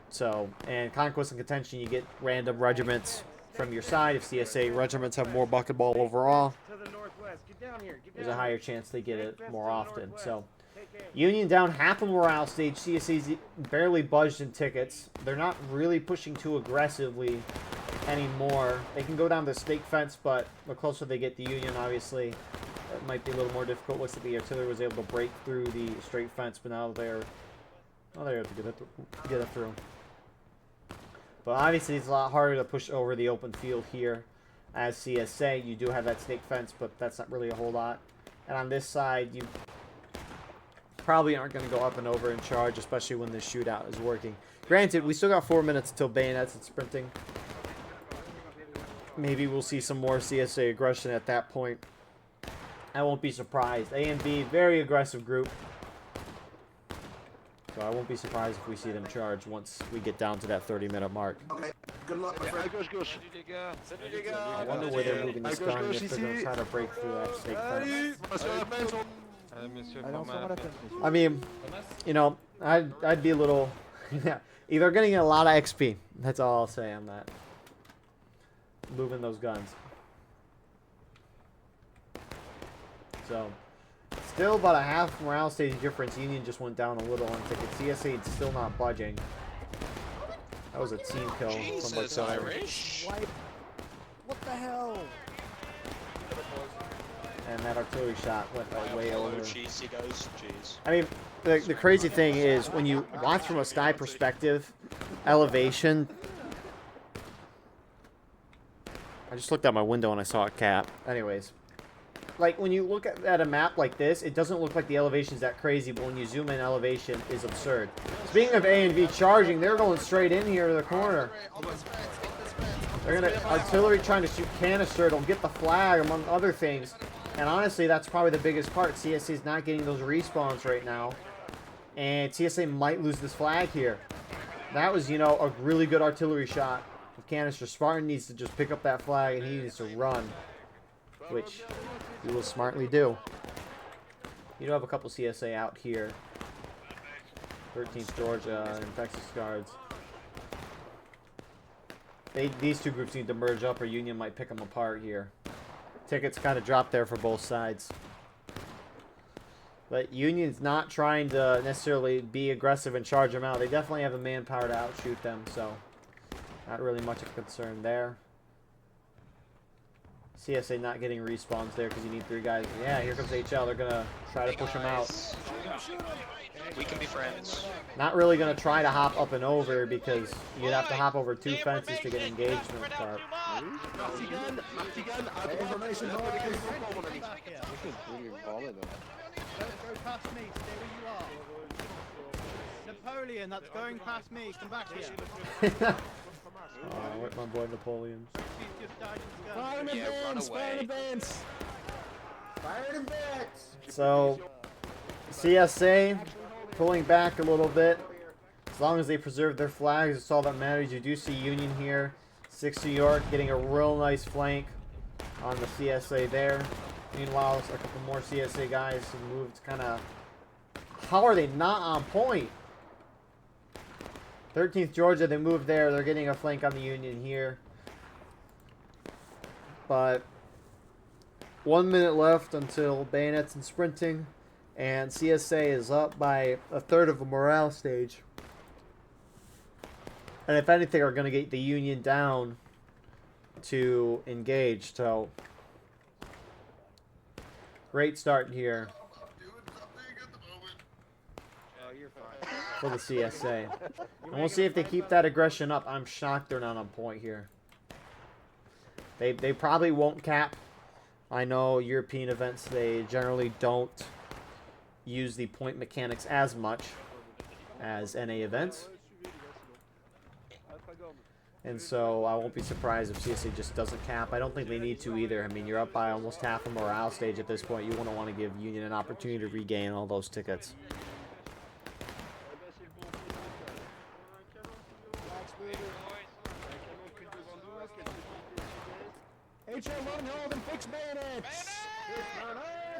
So, and Conquest and Contention, you get random regiments from your side. If CSA regiments have more buck and ball overall, there's a higher chance they get it more often. So, Union down half a morale stage. CSA's barely budged in tickets. They're not really pushing too aggressively anymore. They can go down the stake fence, but the closer they get to Union, obviously, it might be a little more difficult. Looks like the artillery was able to break through the straight fence, but now they're able to get it through. But obviously, it's a lot harder to push over the open field here. As CSA, you do have that stake fence, but that's not really a whole lot. And on this side, you probably aren't going to go up and over and charge, especially when this shootout is working. Granted, we still got 4 minutes until bayonets and sprinting. Maybe we'll see some more CSA aggression at that point. I won't be surprised. A and B, very aggressive group. So I won't be surprised if we see them charge once we get down to that 30-minute mark. Okay, good luck, my friend. I wonder where they're moving this gun, if they're going to try to break through that stake fence. I mean, you know, I'd be a little... yeah, either getting a lot of XP. That's all I'll say on that. Moving those guns. So... still about a half morale stage difference. Union just went down a little on tickets. CSA is still not budging. That was a team kill. Jesus, Irish. What the hell? And that artillery shot went way over. Jeez, he goes. Jeez. I mean, the crazy thing is, when you watch from a sky perspective, elevation... I just looked out my window and I saw a cat. Anyways. Like, when you look at a map like this, it doesn't look like the elevation's that crazy, but when you zoom in, elevation is absurd. Speaking of A and B charging, they're going straight in here to the corner. They're going to... artillery trying to shoot canister. It'll get the flag, among other things. And honestly, that's probably the biggest part. CSA is not getting those respawns right now. And CSA might lose this flag here. That was, you know, a really good artillery shot with canister. Spartan needs to just pick up that flag, and he needs to run. Which he will smartly do. You do have a couple CSA out here. 13th Georgia and Texas Guards. These two groups need to merge up, or Union might pick them apart here. Tickets kind of dropped there for both sides. But Union's not trying to necessarily be aggressive and charge them out. They definitely have the manpower to outshoot them, so not really much of a concern there. CSA not getting respawns there because you need 3 guys. Yeah, here comes HL. They're going to try to push him out. We can be friends. Not really going to try to hop up and over because you'd have to hop over 2 fences to get engagement. But... Go past me, stay where you are. Napoleon, that's going past me, come back here. Oh, with my boy Napoleon. Fire in advance! Fire in advance! Fire in advance! So, CSA pulling back a little bit. As long as they preserve their flags, it's all that matters. You do see Union here. 6 New York getting a real nice flank on the CSA there. Meanwhile, a couple more CSA guys have moved kind of... How are they not on point? 13th Georgia, they moved there. They're getting a flank on the Union here. But 1 minute left until bayonets and sprinting. And CSA is up by a third of a morale stage. And if anything, are going to get the Union down to engage. So, great start here for the CSA. And we'll see if they keep that aggression up. I'm shocked they're not on point here. They probably won't cap. I know European events, they generally don't use the point mechanics as much as NA events. And so I won't be surprised if CSA just doesn't cap. I don't think they need to either. I mean, you're up by almost half a morale stage at this point. You wouldn't want to give Union an opportunity to regain all those tickets.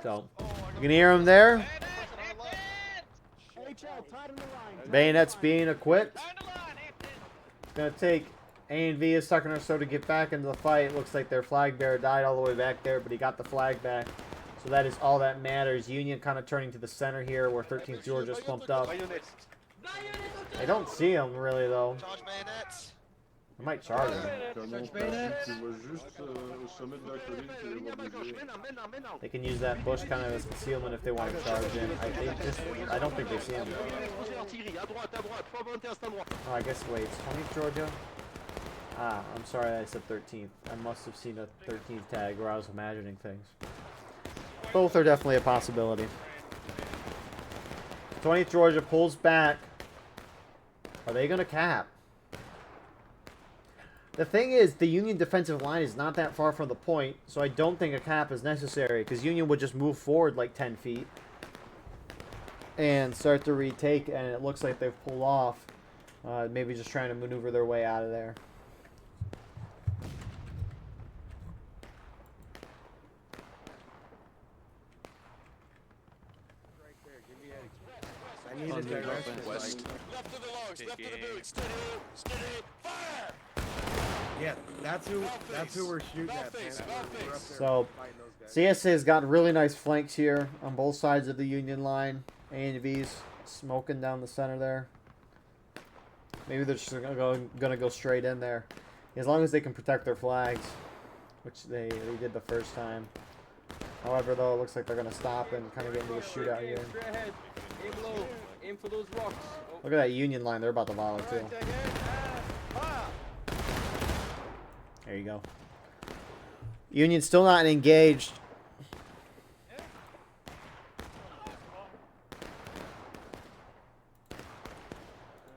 So, you can hear him there. Bayonets being equipped. It's going to take A&V a second or so to get back into the fight. Looks like their flag bearer died all the way back there, but he got the flag back. So that is all that matters. Union kind of turning to the center here where 13th Georgia's pumped up. I don't see him really, though. I might charge him. They can use that bush kind of as concealment if they want to charge in. I don't think they see him. Oh, I guess wait, it's 20th Georgia? Ah, I'm sorry I said 13th. I must have seen a 13th tag where I was imagining things. Both are definitely a possibility. 20th Georgia pulls back. Are they going to cap? The thing is, the Union defensive line is not that far from the point, so I don't think a cap is necessary, because Union would just move forward like 10 feet and start to retake, and it looks like they've pulled off. Maybe just trying to maneuver their way out of there. I need a direction. West. Left to the logs, left to the boots, steady, fire! Yeah, that's who we're shooting at, man. So, CSA has got really nice flanks here on both sides of the Union line. A&V's smoking down the center there. Maybe they're just gonna go straight in there, as long as they can protect their flags, which they did the first time. However, though, it looks like they're gonna stop and kind of get into a shootout here. Aim low. Aim for those rocks. Oh. Look at that Union line; they're about to volley too. There you go. Union still not engaged.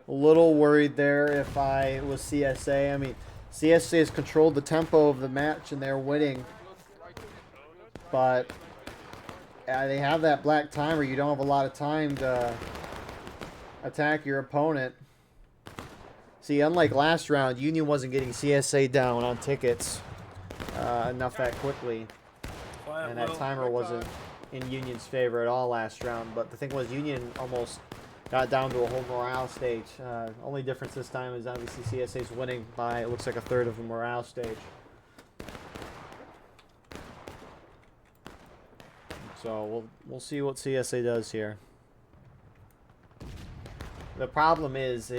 A little worried there if I was CSA. I mean, CSA has controlled the tempo of the match and they're winning. But they have that black timer. You don't have a lot of time to attack your opponent. See, unlike last round, Union wasn't getting CSA down on tickets enough that quickly. And that timer wasn't in Union's favor at all last round. But the thing was, Union almost got down to a whole morale stage. Only difference this time is obviously CSA's winning by, it looks like, a third of the morale stage. So we'll see what CSA does here. The problem is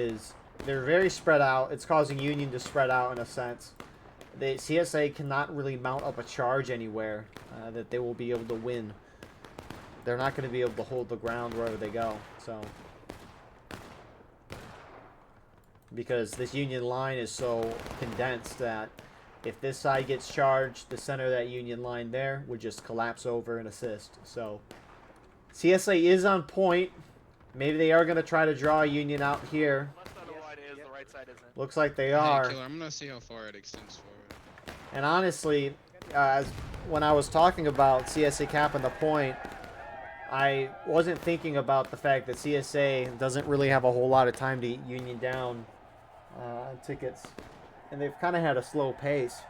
they're very spread out. It's causing Union to spread out in a sense. The CSA cannot really mount up a charge anywhere that they will be able to win. They're not going to be able to hold the ground wherever they go. So, because this Union line is so condensed that if this side gets charged, the center of that Union line there would just collapse over and assist. So, CSA is on point. Maybe they are going to try to draw Union out here. Looks like they are. Hey, Killer, I'm going to see how far it extends forward. And honestly, when I was talking about CSA capping the point, I wasn't thinking about the fact that CSA doesn't really have a whole lot of time to eat Union down on tickets. And they've kind of had a slow pace.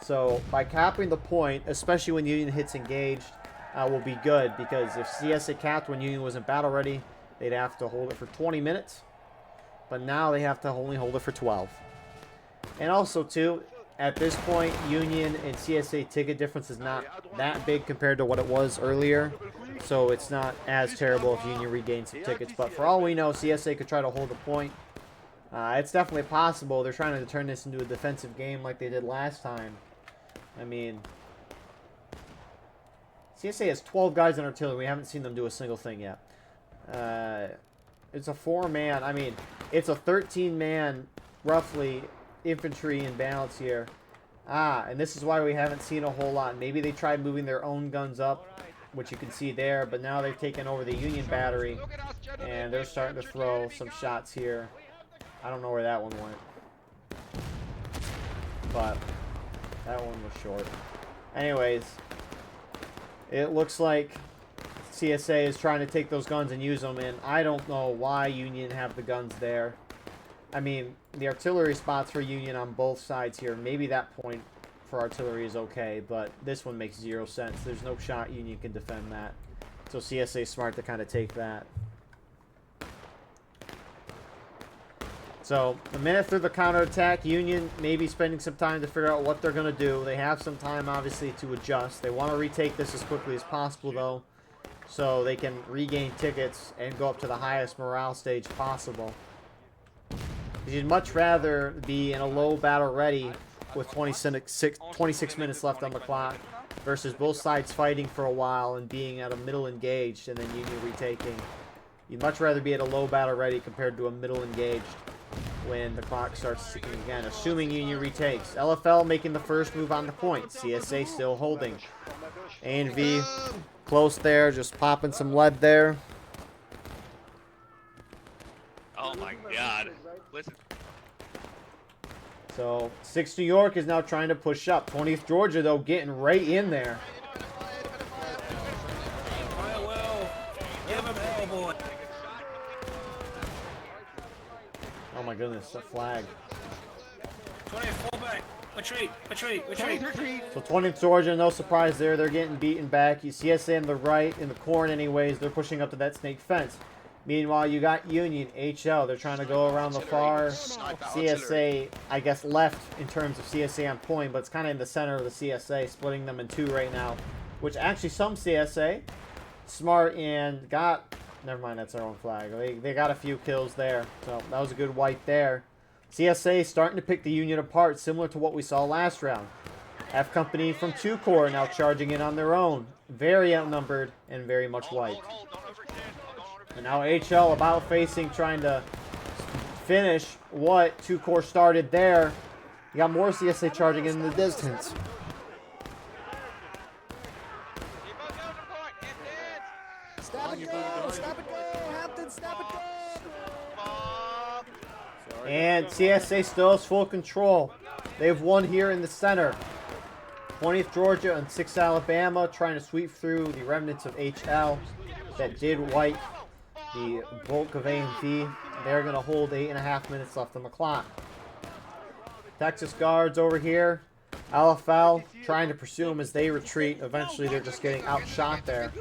So by capping the point, especially when Union hits engaged, will be good. Because if CSA capped when Union was in battle ready, they'd have to hold it for 20 minutes. But now they have to only hold it for 12. And also, too, at this point, Union and CSA ticket difference is not that big compared to what it was earlier. So it's not as terrible if Union regains some tickets. But for all we know, CSA could try to hold the point. It's definitely possible. They're trying to turn this into a defensive game like they did last time. I mean, CSA has 12 guys in artillery. We haven't seen them do a single thing yet. It's a 4-man. I mean, it's a 13-man, roughly, infantry in balance here. And this is why we haven't seen a whole lot. Maybe they tried moving their own guns up, which you can see there, but now they've taken over the Union battery, and they're starting to throw some shots here. I don't know where that one went, but that one was short. Anyways, it looks like CSA is trying to take those guns and use them, and I don't know why Union have the guns there. I mean, the artillery spots for Union on both sides here. Maybe that point for artillery is okay, but this one makes 0 sense. There's no shot Union can defend that. So CSA is smart to kind of take that. So, a minute through the counterattack, Union may be spending some time to figure out what they're going to do. They have some time, obviously, to adjust. They want to retake this as quickly as possible, though, so they can regain tickets and go up to the highest morale stage possible. You'd much rather be in a low battle ready with 26 minutes left on the clock versus both sides fighting for a while and being at a middle engaged and then Union retaking. You'd much rather be at a low battle ready compared to a middle engaged when the clock starts ticking again, assuming Union retakes. LFL making the first move on the point. CSA still holding. A&V close there, just popping some lead there. Oh my god. Listen. So, 6th New York is now trying to push up. 20th Georgia, though, getting right in there. Oh my goodness, that flag. 20th, fall back. Retreat, retreat, retreat. So 20th Georgia, no surprise there. They're getting beaten back. You CSA on the right, in the corn anyways. They're pushing up to that snake fence. Meanwhile, you got Union, HL. They're trying to go around the far. CSA, I guess, left in terms of CSA on point, but it's kind of in the center of the CSA, splitting them in two right now. Which actually some CSA, smart and got... Never mind, that's our own flag. They got a few kills there. So that was a good wipe there. CSA starting to pick the Union apart, similar to what we saw last round. F Company from 2 Corps now charging in on their own. Very outnumbered and very much wiped. And now HL about facing, trying to finish what 2 Corps started there. You got more CSA charging in the distance. Stop it, go! Stop it, go! Hampton, stop it, go! And CSA still has full control. They've won here in the center. 20th Georgia and 6th Alabama trying to sweep through the remnants of HL that did wipe the bulk of A&V. They're going to hold 8.5 minutes left on the clock. Texas Guards over here. LFL trying to pursue them as they retreat. Eventually they're just getting outshot there.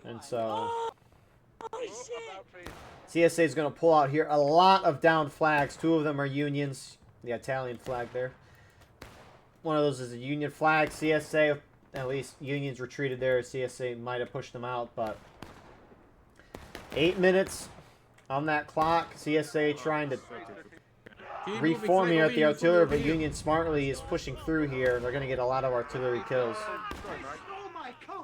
And so CSA is going to pull out here a lot of downed flags. 2 of them are Unions. The Italian flag there. One of those is a Union flag. CSA, at least Unions retreated there. CSA might have pushed them out, but 8 minutes on that clock. CSA trying to reform here at the artillery, but Union smartly is pushing through here. They're going to get a lot of artillery kills.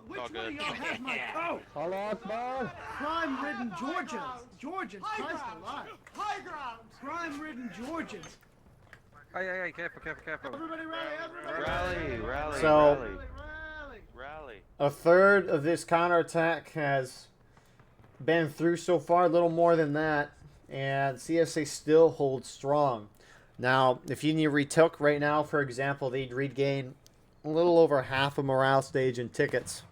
Which one of y'all has my coat? Allah Akbar! Crime-ridden Georgians. Georgians, Christ alive. High ground. Crime-ridden Georgians. Hey, careful. Everybody rally, Rally. So, Rally. a third of this counterattack has been through so far, a little more than that, and CSA still holds strong. Now, if Union retook right now, for example, they'd regain a little over half a morale stage in tickets.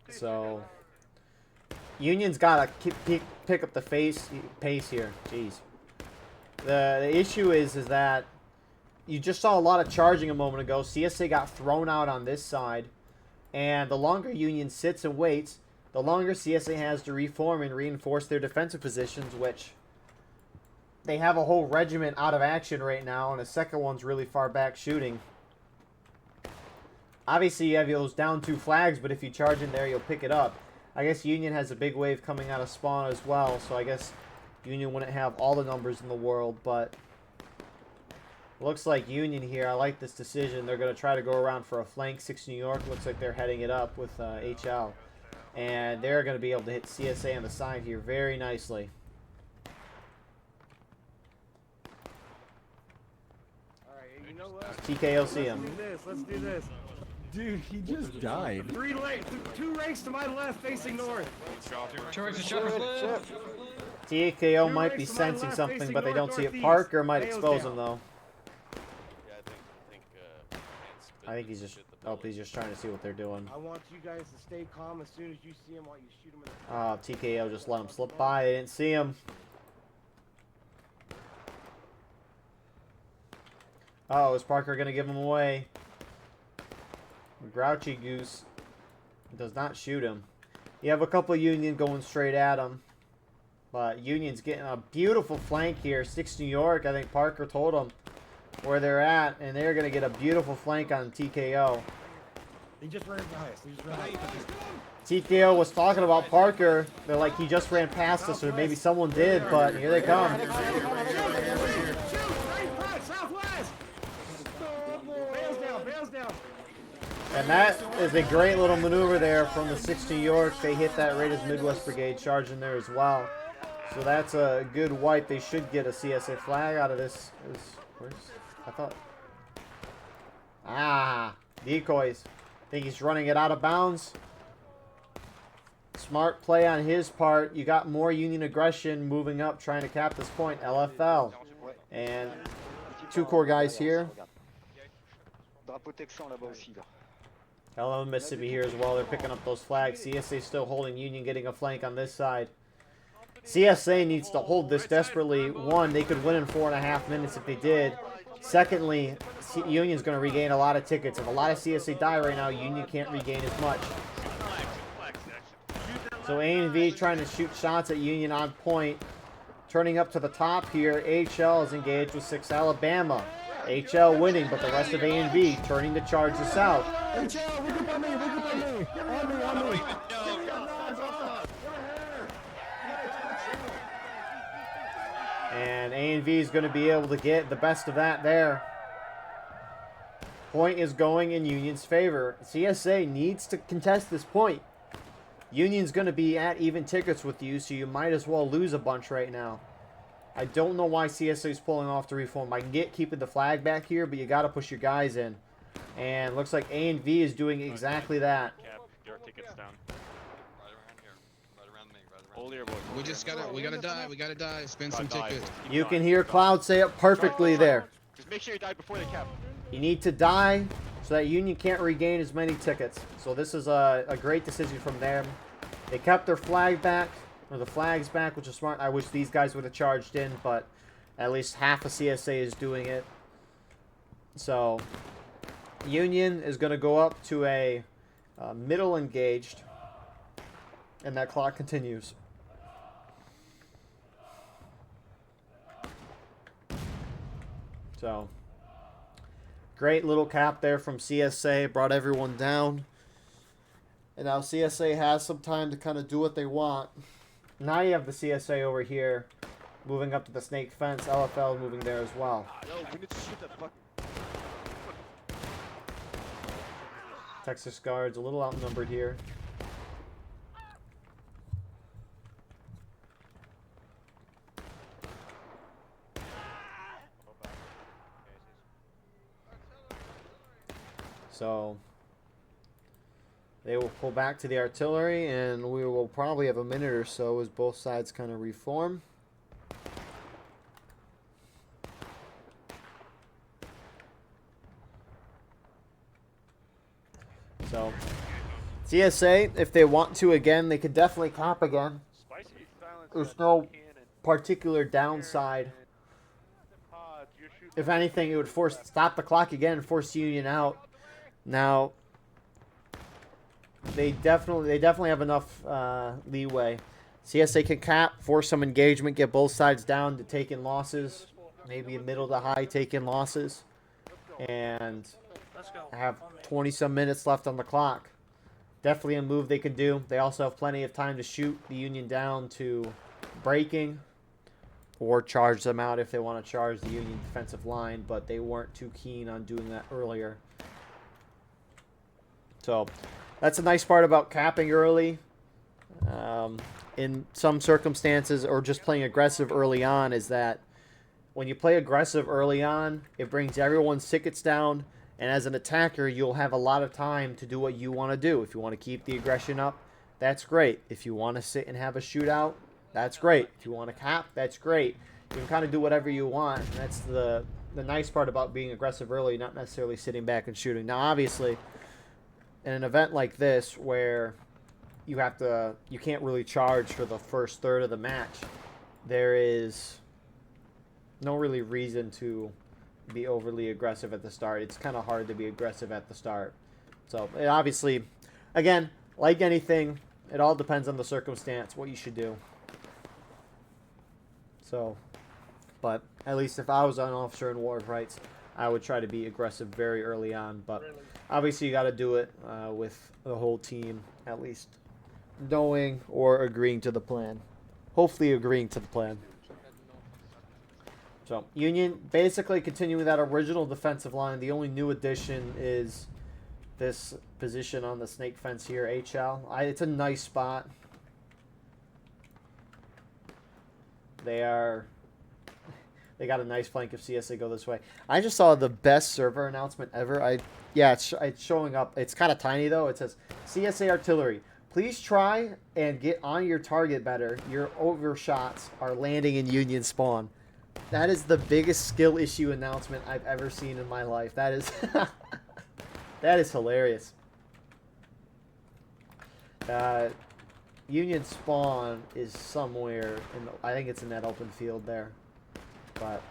So, Union's got to pick up the pace here. Jeez. The issue is that you just saw a lot of charging a moment ago. CSA got thrown out on this side. And the longer Union sits and waits, the longer CSA has to reform and reinforce their defensive positions, which they have a whole regiment out of action right now, and a second one's really far back shooting. Obviously, you have those down 2 flags, but if you charge in there, you'll pick it up. I guess Union has a big wave coming out of spawn as well, so I guess Union wouldn't have all the numbers in the world, but looks like Union here. I like this decision. They're going to try to go around for a flank. 6 New York looks like they're heading it up with HL. And they're going to be able to hit CSA on the side here very nicely. Alright, you know what? TKO see him. Let's do this. Dude, he just died. 2 ranks to my left facing north. TKO might be sensing something, but they don't see it. Parker might expose him, though. I think he's just... Oh, he's just trying to see what they're doing. I want you guys to stay calm as soon as you see him while you shoot him in the TKO just let him slip by. They didn't see him. Oh, is Parker going to give him away? Grouchy Goose does not shoot him. You have a couple Union going straight at him. But Union's getting a beautiful flank here. 6 New York, I think Parker told them where they're at. And they're going to get a beautiful flank on TKO. He just ran past. TKO was talking about Parker. They're like, he just ran past us, or maybe someone did, but here they come. And that is a great little maneuver there from the 6 New York. They hit that Raiders Midwest Brigade charge in there as well. So that's a good wipe. They should get a CSA flag out of this. I thought. Decoys. Think he's running it out of bounds. Smart play on his part. You got more Union aggression moving up, trying to cap this point. LFL. And 2 core guys here. Hello, Mississippi here as well. They're picking up those flags. CSA still holding Union, getting a flank on this side. CSA needs to hold this desperately. One, they could win in 4.5 minutes if they did. Secondly, Union's going to regain a lot of tickets. If a lot of CSA die right now, Union can't regain as much. So A&V trying to shoot shots at Union on point. Turning up to the top here, HL is engaged with 6 Alabama. HL winning, but the rest of A&V turning to charge the south. HL, look up on me, On me. And A&V is going to be able to get the best of that there. Point is going in Union's favor. CSA needs to contest this point. Union's going to be at even tickets with you, so you might as well lose a bunch right now. I don't know why CSA is pulling off the reform. I can get keeping the flag back here, but you got to push your guys in. And looks like A&V is doing exactly that. Your tickets down. We gotta die. Spend some tickets. You can hear Cloud say it perfectly there. Just make sure you die before they cap. You need to die so that Union can't regain as many tickets. So this is a great decision from them. They kept their flag back, or the flags back, which is smart. I wish these guys would have charged in, but at least half of CSA is doing it. So Union is going to go up to a middle engaged, and that clock continues. So, great little cap there from CSA. Brought everyone down. And now CSA has some time to kind of do what they want. Now you have the CSA over here moving up to the snake fence. LFL moving there as well. Texas Guards a little outnumbered here. So they will pull back to the artillery, and we will probably have a minute or so as both sides kind of reform. So CSA, if they want to again, they could definitely cap again. There's no particular downside. If anything, it would stop the clock again and force Union out. Now, they definitely have enough leeway. CSA can cap, force some engagement, get both sides down to take in losses, maybe middle to high take in losses, and Let's go. I have On me. 20-some minutes left on the clock. Definitely a move they can do. They also have plenty of time to shoot the Union down to breaking or charge them out if they want to charge the Union defensive line, but they weren't too keen on doing that earlier. So that's a nice part about capping early. In some circumstances, or just playing aggressive early on, is that when you play aggressive early on, it brings everyone's tickets down, and as an attacker, you'll have a lot of time to do what you want to do. If you want to keep the aggression up, that's great. If you want to sit and have a shootout, that's great. If you want to cap, that's great. You can kind of do whatever you want, and that's the nice part about being aggressive early, not necessarily sitting back and shooting. Now, obviously, in an event like this where you can't really charge for the first third of the match, there is no really reason to be overly aggressive at the start. It's kind of hard to be aggressive at the start. So, it obviously, again, like anything, it all depends on the circumstance, what you should do. So, but at least if I was an officer in War of Rights, I would try to be aggressive very early on. But obviously, you got to do it with the whole team, at least knowing or agreeing to the plan. Hopefully agreeing to the plan. So, Union basically continuing that original defensive line. The only new addition is this position on the snake fence here, HL. It's a nice spot. They got a nice flank if CSA go this way. I just saw the best server announcement ever. Yeah, it's showing up. It's kind of tiny though. It says CSA artillery. Please try and get on your target better. Your overshots are landing in Union spawn. That is the biggest skill issue announcement I've ever seen in my life. That is that is hilarious. Union spawn is somewhere in I think it's in that open field there. But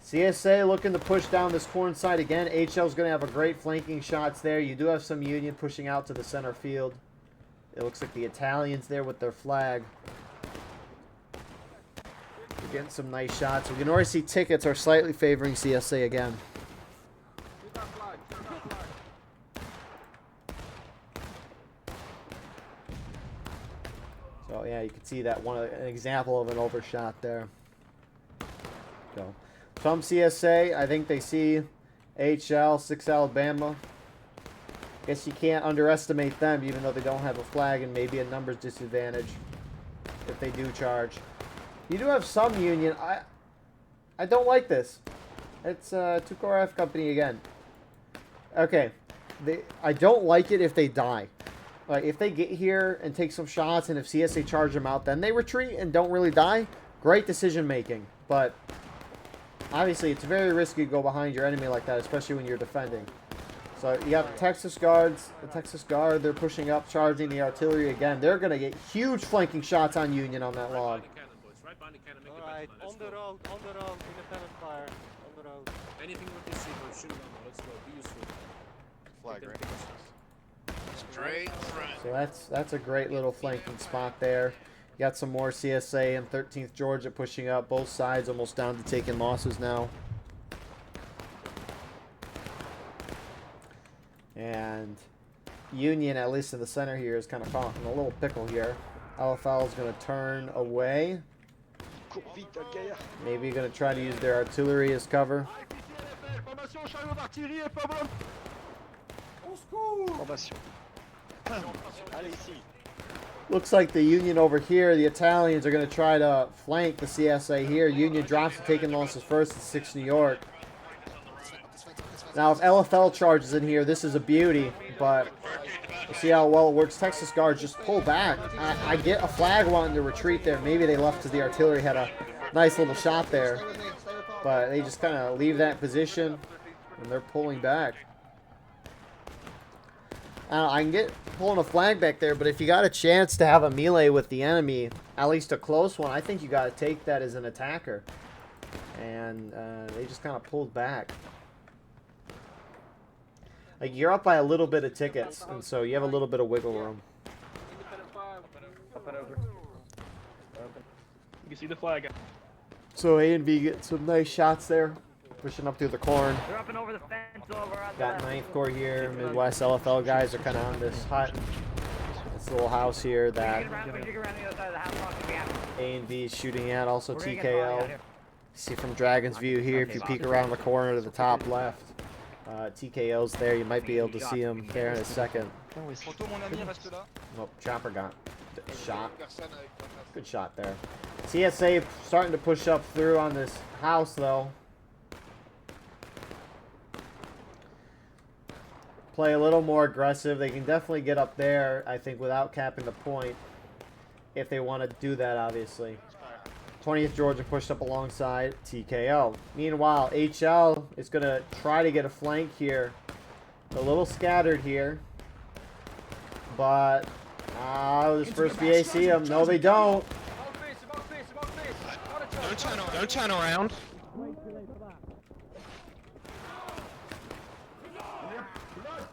CSA looking to push down this corn side again. HL's going to have a great flanking shots there. You do have some Union pushing out to the center field. It looks like the Italians there with their flag. We're getting some nice shots. We can already see tickets are slightly favoring CSA again. So yeah, you can see that an example of an overshot there. So from CSA, I think they see HL, 6 Alabama. Guess you can't underestimate them, even though they don't have a flag and maybe a numbers disadvantage if they do charge. You do have some Union. I don't like this. It's Tukor F Company again. Okay, I don't like it if they die. Like if they get here and take some shots, and if CSA charge them out, then they retreat and don't really die. Great decision making, but obviously it's very risky to go behind your enemy like that, especially when you're defending. So you got the Texas Guards. The Texas Guard, they're pushing up, charging the artillery again. They're going to get huge flanking shots on Union on that log. Alright, on the road, independent fire, on the road. Anything with this sequence, shoot it on. Let's go. Be useful. Flag right. Straight front. So that's a great little flanking spot there. You got some more CSA and 13th Georgia pushing up. Both sides almost down to taking losses now. And Union, at least in the center here, is kind of caught in a little pickle here. LFL is going to turn away. Maybe going to try to use their artillery as cover. Looks like the Union over here, the Italians are going to try to flank the CSA here. Union drops to taking losses first at 6 New York. Now, if LFL charges in here, this is a beauty, but we'll see how well it works. Texas Guards just pull back. I get a flag wanting to retreat there. Maybe they left because the artillery had a nice little shot there, but they just kind of leave that position, and they're pulling back. I can get pulling a flag back there, but if you got a chance to have a melee with the enemy, at least a close one, I think you got to take that as an attacker. And they just kind of pulled back. Like, you're up by a little bit of tickets, and so you have a little bit of wiggle room. You can see the flag. So A and B get some nice shots there. pushing up through the corn. They're up and over the fence over on Got the 9th Corps here. Midwest LFL guys are kind of on this hut. This little house here that A and B is shooting at. Also TKO. See from Dragon's view here, if you peek around the corner to the top left, TKO's there. You might be able to see him there in a second. Nope, Chopper got shot. Good shot there. CSA starting to push up through on this house though. Play a little more aggressive. They can definitely get up there, I think, without capping the point. If they want to do that, obviously. 20th Georgia pushed up alongside TKO. Meanwhile, HL is going to try to get a flank here. A little scattered here. But, this first VA see him. No, they don't. Don't turn around.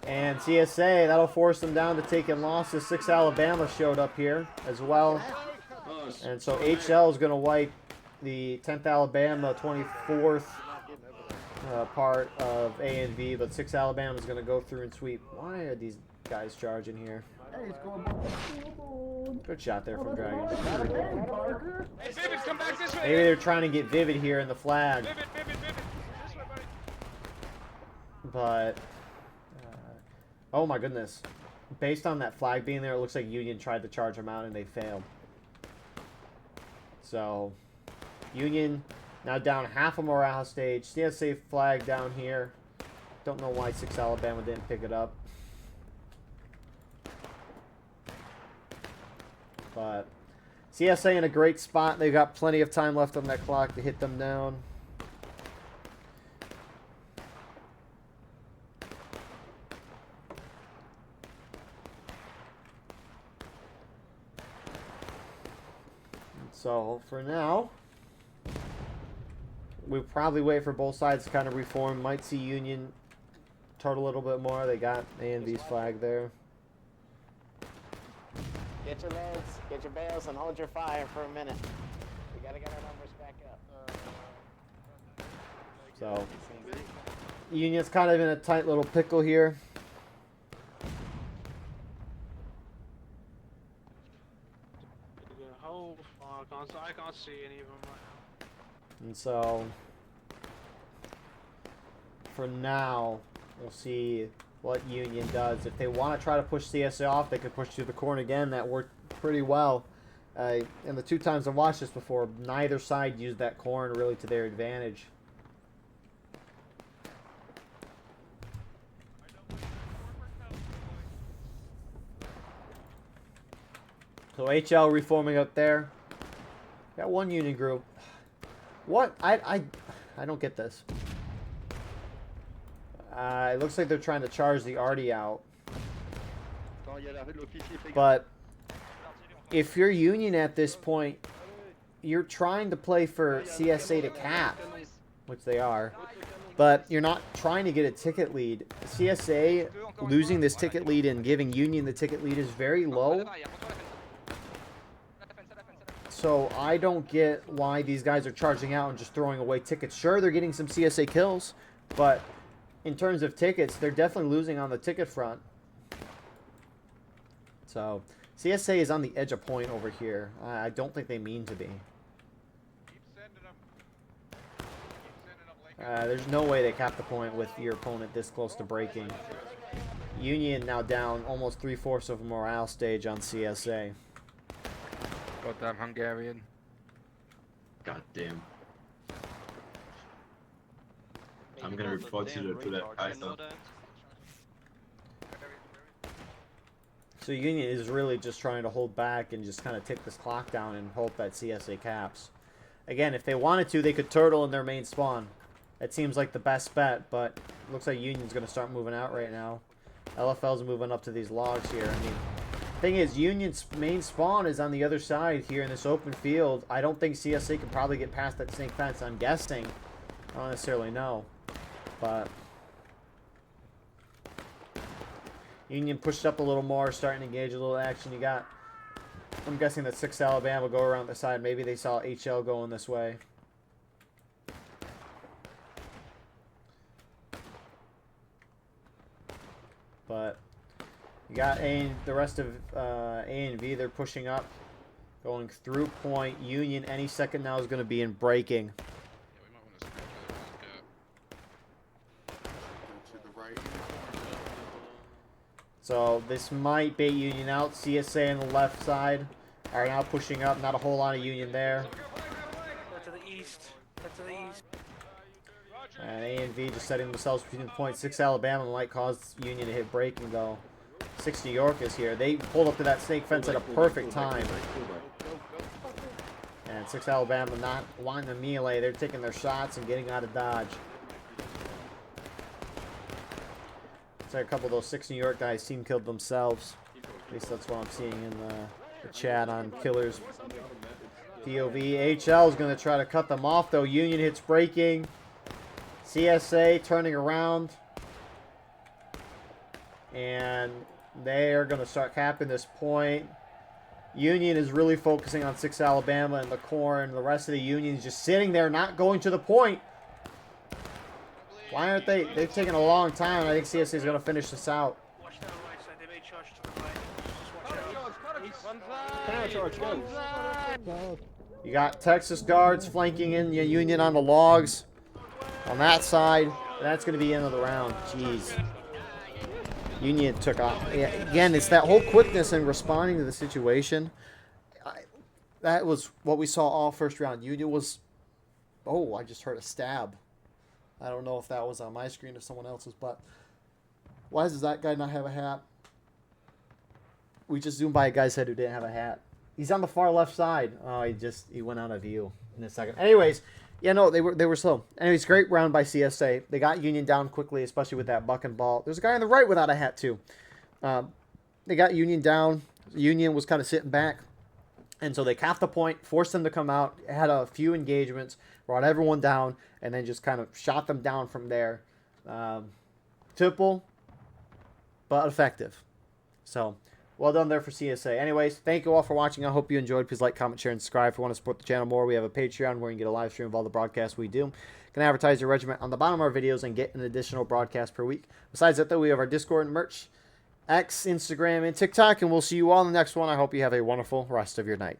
And CSA, that'll force them down to taking losses. 6 Alabama showed up here as well. And so HL is going to wipe the 10th Alabama 24th part of A and V, but 6 Alabama is going to go through and sweep. Why are these guys charging here? Good shot there from Dragon. Maybe they're trying to get Vivid here in the flag. But, oh my goodness. Based on that flag being there, it looks like Union tried to charge them out and they failed. So, Union now down half a morale stage. CSA flag down here. Don't know why 6 Alabama didn't pick it up. But CSA in a great spot. They've got plenty of time left on that clock to hit them down. So, for now, we'll probably wait for both sides to kind of reform. Might see Union turtle a little bit more. They got A&V's flag there. Get your loads, get your bales, and hold your fire for a minute. We gotta get our numbers back up. So, Union's kind of in a tight little pickle here. Oh, fuck. I can't see any of them right now. And so, for now, we'll see what Union does. If they want to try to push CSA off, they could push through the corn again. That worked pretty well. And the 2 times I've watched this before, neither side used that corn really to their advantage. So HL reforming up there. Got one Union group. What? I don't get this. It looks like they're trying to charge the Artie out. But if you're Union at this point, you're trying to play for CSA to cap, which they are, but you're not trying to get a ticket lead. CSA losing this ticket lead and giving Union the ticket lead is very low. So I don't get why these guys are charging out and just throwing away tickets. Sure, they're getting some CSA kills, but in terms of tickets, they're definitely losing on the ticket front. So CSA is on the edge of point over here. I don't think they mean to be. There's no way they cap the point with your opponent this close to breaking. Union now down almost 3/4 of a morale stage on CSA. Goddamn Hungarian. Goddamn. I'm gonna report you to that Python. So Union is really just trying to hold back and just kind of tick this clock down and hope that CSA caps. Again, if they wanted to, they could turtle in their main spawn. That seems like the best bet, but looks like Union's going to start moving out right now. LFL's moving up to these logs here. I mean, thing is, Union's main spawn is on the other side here in this open field. I don't think CSA can probably get past that snake fence. I'm guessing. I don't necessarily know. But Union pushed up a little more, starting to engage a little action. You got, I'm guessing that 6 Alabama will go around the side. Maybe they saw HL going this way. But you got the rest of A and V. They're pushing up, going through point. Union any second now is going to be in breaking. So this might bait Union out. CSA on the left side are now pushing up. Not a whole lot of Union there. To the east. To the east. And A and V just setting themselves between the point. 6 Alabama might cause Union to hit breaking though. 6 New York is here. They pulled up to that snake fence at a perfect time. And 6 Alabama not wanting to melee. They're taking their shots and getting out of dodge. Looks like a couple of those 6 New York guys team killed themselves. At least that's what I'm seeing in the chat on Killers. POV. HL is going to try to cut them off though. Union hits breaking. CSA turning around. And they are going to start capping this point. Union is really focusing on 6 Alabama and the corn. The rest of the Union is just sitting there, not going to the point. Why aren't they? They've taken a long time. I think CSA is going to finish this out. Watch that right side. They may charge to the right. You got Texas guards flanking in Union on the logs. On that side, that's going to be the end of the round. Jeez. Union took off. Yeah, again, it's that whole quickness in responding to the situation. That was what we saw all first round. Union was... Oh, I just heard a stab. I don't know if that was on my screen or someone else's, but... Why does that guy not have a hat? We just zoomed by a guy's head who didn't have a hat. He's on the far left side. Oh, he went out of view in a second. Anyways, yeah, no, they were slow. Anyways, great round by CSA. They got Union down quickly, especially with that buck and ball. There's a guy on the right without a hat too. They got Union down. Union was kind of sitting back, and so they capped the point, forced them to come out, had a few engagements, brought everyone down, and then just kind of shot them down from there. Simple, but effective. So... well done there for CSA. Anyways, thank you all for watching. I hope you enjoyed. Please like, comment, share, and subscribe if you want to support the channel more. We have a Patreon where you can get a live stream of all the broadcasts we do. You can advertise your regiment on the bottom of our videos and get an additional broadcast per week. Besides that, though, we have our Discord and merch, X, Instagram, and TikTok, and we'll see you all in the next one. I hope you have a wonderful rest of your night.